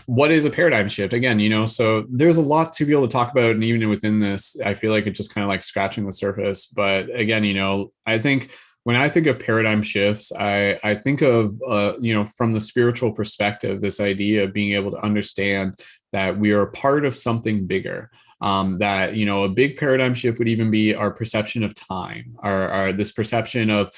what is a paradigm shift? Again, so there's a lot to be able to talk about, and even within this, I feel like it's just kind of like scratching the surface. But again, I think when I think of paradigm shifts, I think of, from the spiritual perspective, this idea of being able to understand that we are part of something bigger. That a big paradigm shift would even be our perception of time, our this perception of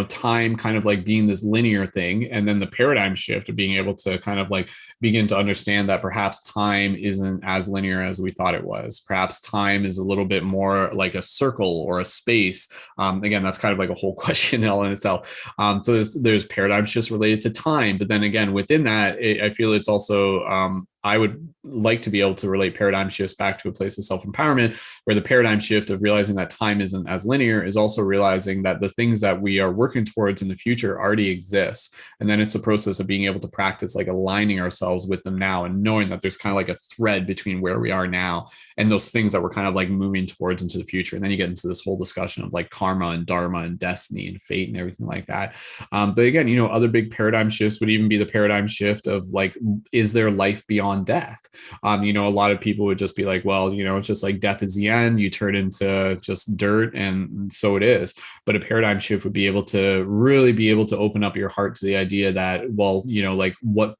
time kind of like being this linear thing, and then the paradigm shift of being able to kind of like begin to understand that perhaps time isn't as linear as we thought it was. Perhaps time is a little bit more like a circle or a space. Again, that's kind of like a whole question in all in itself. So there's paradigm shifts related to time, but then again, within that, I feel it's also I would like to be able to relate paradigm shifts back to a place of self-empowerment, where the paradigm shift of realizing that time isn't as linear is also realizing that the things that we are working towards in the future already exist. And then it's a process of being able to practice like aligning ourselves with them now, and knowing that there's kind of like a thread between where we are now and those things that we're kind of like moving towards into the future. And then you get into this whole discussion of like karma and dharma and destiny and fate and everything like that. But again, other big paradigm shifts would even be the paradigm shift of like, is there life beyond death? A lot of people would just be like, well, it's just like death is the end, you turn into just dirt, and so it is. But a paradigm shift would be able to really be able to open up your heart to the idea that, well, like what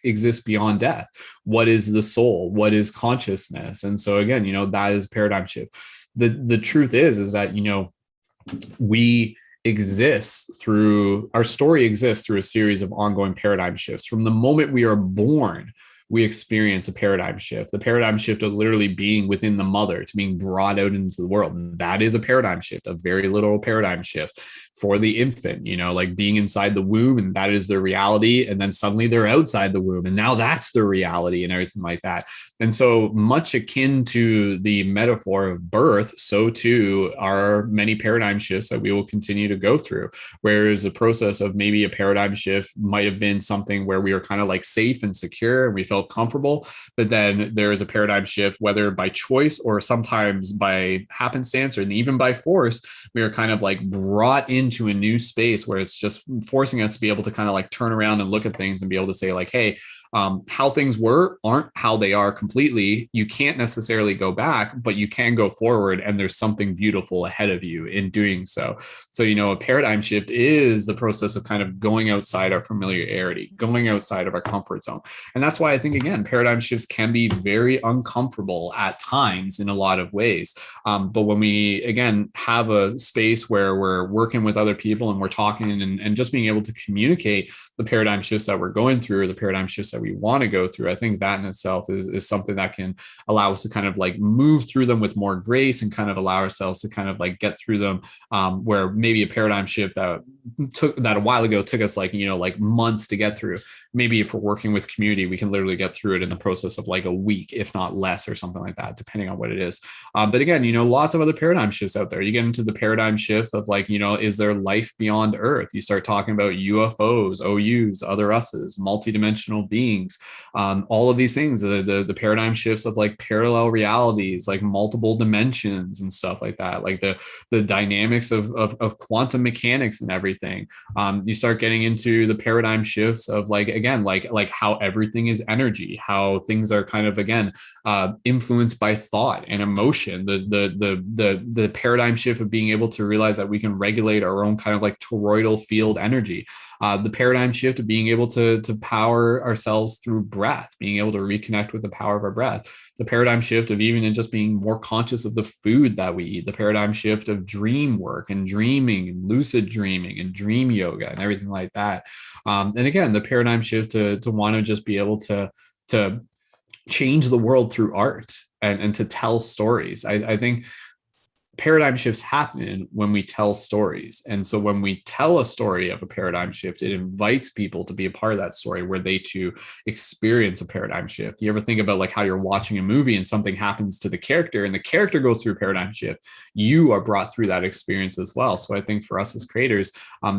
exists beyond death? What is the soul? What is consciousness? And so again, that is paradigm shift. The truth is that we our story exists through a series of ongoing paradigm shifts. From the moment we are born, we experience a paradigm shift. The paradigm shift of literally being within the mother to being brought out into the world. And that is a paradigm shift, a very literal paradigm shift for the infant, like being inside the womb, and that is their reality. And then suddenly they're outside the womb, and now that's their reality and everything like that. And so much akin to the metaphor of birth, so too are many paradigm shifts that we will continue to go through. Whereas the process of maybe a paradigm shift might have been something where we were kind of like safe and secure and we felt comfortable, but then there is a paradigm shift, whether by choice or sometimes by happenstance or even by force, we are kind of like brought into a new space where it's just forcing us to be able to kind of like turn around and look at things and be able to say like, hey, how things aren't how they are completely. You can't necessarily go back, but you can go forward, and there's something beautiful ahead of you in doing so. So, a paradigm shift is the process of kind of going outside our familiarity, going outside of our comfort zone. And that's why I think, again, paradigm shifts can be very uncomfortable at times in a lot of ways. But when we, again, have a space where we're working with other people and we're talking and just being able to communicate the paradigm shifts that we're going through, or the paradigm shifts that we want to go through, I think that in itself is something that can allow us to kind of like move through them with more grace and kind of allow ourselves to kind of like get through them, where maybe a paradigm shift that a while ago took us like months to get through. Maybe if we're working with community, we can literally get through it in the process of like a week, if not less, or something like that, depending on what it is. But again, lots of other paradigm shifts out there. You get into the paradigm shifts of like, is there life beyond Earth? You start talking about UFOs, OUs, other us's, multidimensional beings. beings, all of these things, the paradigm shifts of like parallel realities, like multiple dimensions and stuff like that, like the dynamics of quantum mechanics and everything. You start getting into the paradigm shifts of like, again, like how everything is energy, how things are kind of, again, influenced by thought and emotion, the paradigm shift of being able to realize that we can regulate our own kind of like toroidal field energy, the paradigm shift of being able to power ourselves through breath, being able to reconnect with the power of our breath, the paradigm shift of even in just being more conscious of the food that we eat, the paradigm shift of dream work and dreaming and lucid dreaming and dream yoga and everything like that. And again, the paradigm shift to want to just be able to change the world through art and to tell stories. I think paradigm shifts happen when we tell stories. And so when we tell a story of a paradigm shift, it invites people to be a part of that story where they too experience a paradigm shift. You ever think about like how you're watching a movie and something happens to the character and the character goes through a paradigm shift, you are brought through that experience as well. So I think for us as creators,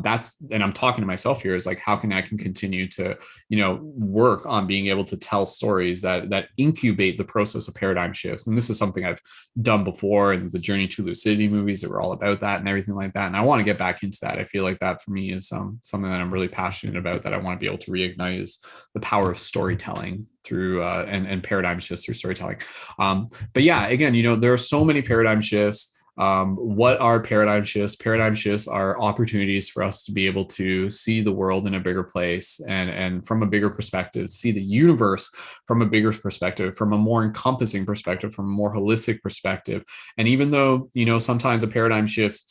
that's, and I'm talking to myself here, is like, how can I continue to, work on being able to tell stories that incubate the process of paradigm shifts. And this is something I've done before, and the Journey to Lucidity movies that were all about that and everything like that. And I want to get back into that. I feel like that for me is something that I'm really passionate about, that I want to be able to reignite, is the power of storytelling through and paradigm shifts through storytelling. But yeah, again, there are so many paradigm shifts. What are paradigm shifts? Paradigm shifts are opportunities for us to be able to see the world in a bigger place and from a bigger perspective, see the universe from a bigger perspective, from a more encompassing perspective, from a more holistic perspective. And even though, sometimes a paradigm shift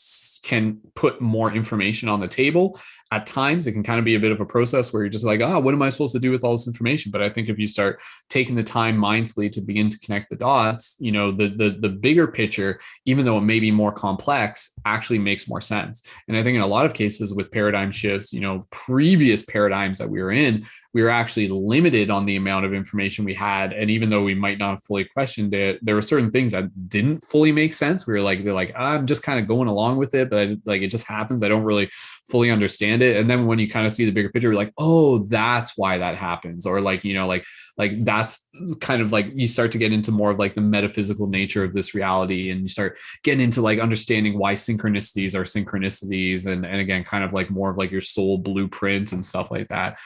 can put more information on the table, at times it can kind of be a bit of a process where you're just like, what am I supposed to do with all this information? But I think if you start taking the time mindfully to begin to connect the dots, the bigger picture, even though it may be more complex, actually makes more sense. And I think in a lot of cases with paradigm shifts, previous paradigms that we were in, we were actually limited on the amount of information we had. And even though we might not have fully questioned it, there were certain things that didn't fully make sense. We were like, they're like, I'm just kind of going along with it, but it just happens. I don't really fully understand it. And then when you kind of see the bigger picture, you're like, oh, that's why that happens. Or like that's kind of like, you start to get into more of like the metaphysical nature of this reality. And you start getting into like understanding why synchronicities are synchronicities. And again, kind of like more of like your soul blueprints and stuff like that.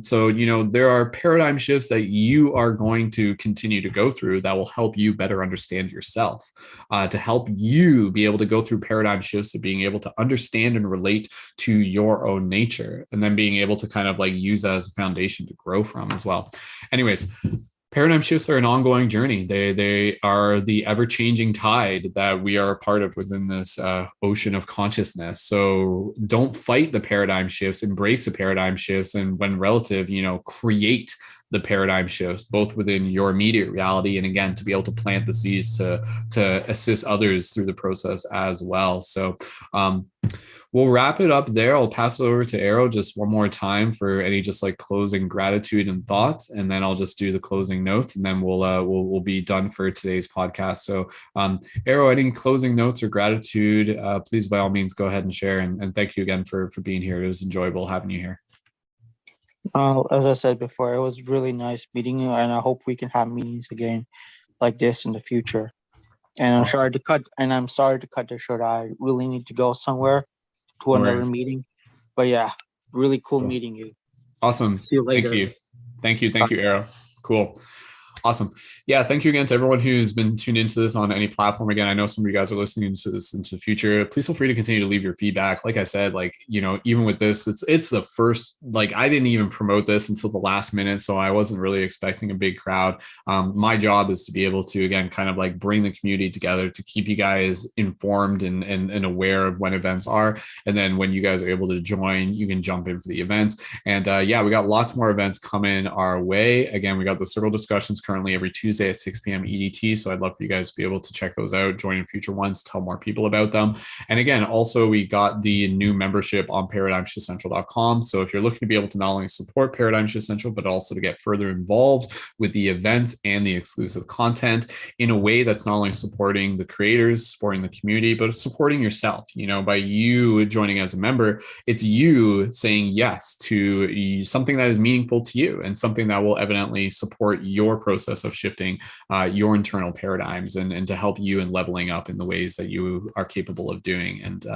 So, there are paradigm shifts that you are going to continue to go through that will help you better understand yourself, to help you be able to go through paradigm shifts of being able to understand and relate to your own nature, and then being able to kind of like use that as a foundation to grow from as well. Anyways, paradigm shifts are an ongoing journey. They are the ever-changing tide that we are a part of within this ocean of consciousness. So don't fight the paradigm shifts, embrace the paradigm shifts, and when relative, create the paradigm shifts, both within your immediate reality and again, to be able to plant the seeds to assist others through the process as well. So we'll wrap it up there. I'll pass it over to Arrow just one more time for any just like closing gratitude and thoughts, and then I'll just do the closing notes, and then we'll be done for today's podcast. So Arrow, any closing notes or gratitude, please by all means go ahead and share. And thank you again for being here. It was enjoyable having you here. As I said before, it was really nice meeting you, and I hope we can have meetings again like this in the future. And I'm sorry to cut this short. I really need to go somewhere to another meeting. But yeah, really cool meeting you. Awesome. See you later. Thank you, Arrow. Cool. Awesome. Yeah. Thank you again to everyone who's been tuned into this on any platform. Again, I know some of you guys are listening to this into the future. Please feel free to continue to leave your feedback. Like I said, even with this, it's the first, I didn't even promote this until the last minute. So I wasn't really expecting a big crowd. My job is to be able to, again, kind of like bring the community together to keep you guys informed and aware of when events are. And then when you guys are able to join, you can jump in for the events. And we got lots more events coming our way. Again, we got the Circle Discussions currently every Tuesday at 6 p.m. EDT. So I'd love for you guys to be able to check those out, join in future ones, tell more people about them. And again, also we got the new membership on paradigmshiftcentral.com. So if you're looking to be able to not only support Paradigm Shift Central, but also to get further involved with the events and the exclusive content in a way that's not only supporting the creators, supporting the community, but supporting yourself. By you joining as a member, it's you saying yes to something that is meaningful to you and something that will evidently support your process of shifting your internal paradigms and to help you in leveling up in the ways that you are capable of doing. And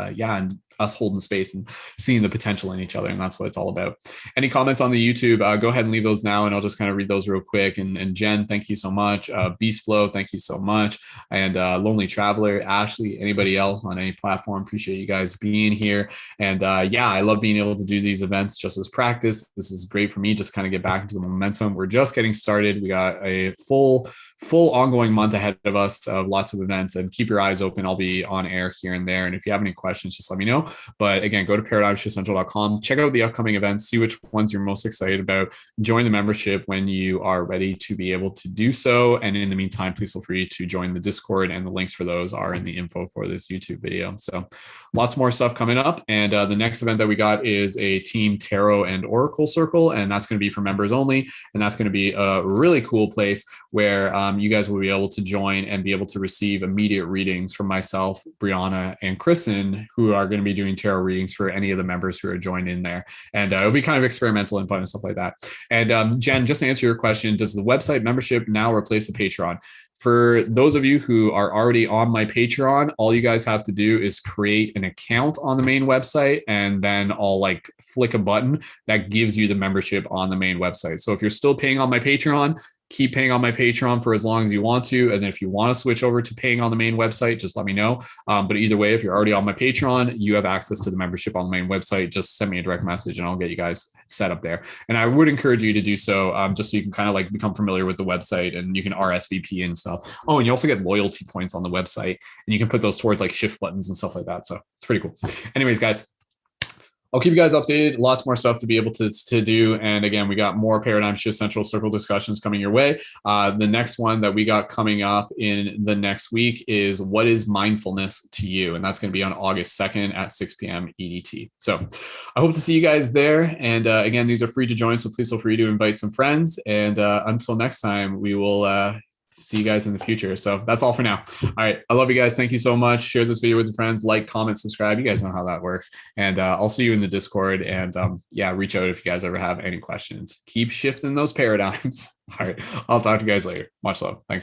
and us holding space and seeing the potential in each other. And that's what it's all about. Any comments on the YouTube, go ahead and leave those now. And I'll just kind of read those real quick. And Jen, thank you so much. Beast Flow, thank you so much. And Lonely Traveler, Ashley, anybody else on any platform, appreciate you guys being here. And I love being able to do these events just as practice. This is great for me, just kind of get back into the momentum. We're just getting started. We got a full ongoing month ahead of us of lots of events, and keep your eyes open. I'll be on air here and there. And if you have any questions, just let me know. But again, go to paradigmshiftcentral.com, check out the upcoming events, see which ones you're most excited about, join the membership when you are ready to be able to do so. And in the meantime, please feel free to join the Discord, and the links for those are in the info for this YouTube video. So lots more stuff coming up. And the next event that we got is a Team Tarot and Oracle Circle, and that's going to be for members only. And that's going to be a really cool place where you guys will be able to join and be able to receive immediate readings from myself, Brianna, and Kristen, who are going to be doing tarot readings for any of the members who are joined in there. And it'll be kind of experimental and fun and stuff like that. And Jen, just to answer your question, does the website membership now replace the Patreon? For those of you who are already on my Patreon, all you guys have to do is create an account on the main website, and then I'll flick a button that gives you the membership on the main website. So if you're still paying on my Patreon, keep paying on my Patreon for as long as you want to. And then if you want to switch over to paying on the main website, just let me know. But either way, if you're already on my Patreon, you have access to the membership on the main website. Just send me a direct message and I'll get you guys set up there. And I would encourage you to do so just so you can kind of become familiar with the website, and you can RSVP and stuff. Oh, and you also get loyalty points on the website, and you can put those towards shift buttons and stuff like that. So it's pretty cool. Anyways, guys, I'll keep you guys updated. Lots more stuff to be able to do. And again, we got more Paradigm Shift Central Circle discussions coming your way. The next one that we got coming up in the next week is what is mindfulness to you? And that's going to be on August 2nd at 6 p.m. EDT. So I hope to see you guys there. And again, these are free to join, so please feel free to invite some friends. And until next time, we will see you guys in the future. So that's all for now. All right. I love you guys. Thank you so much. Share this video with your friends, like, comment, subscribe. You guys know how that works. And I'll see you in the Discord, and reach out if you guys ever have any questions. Keep shifting those paradigms. All right. I'll talk to you guys later. Much love. Thanks.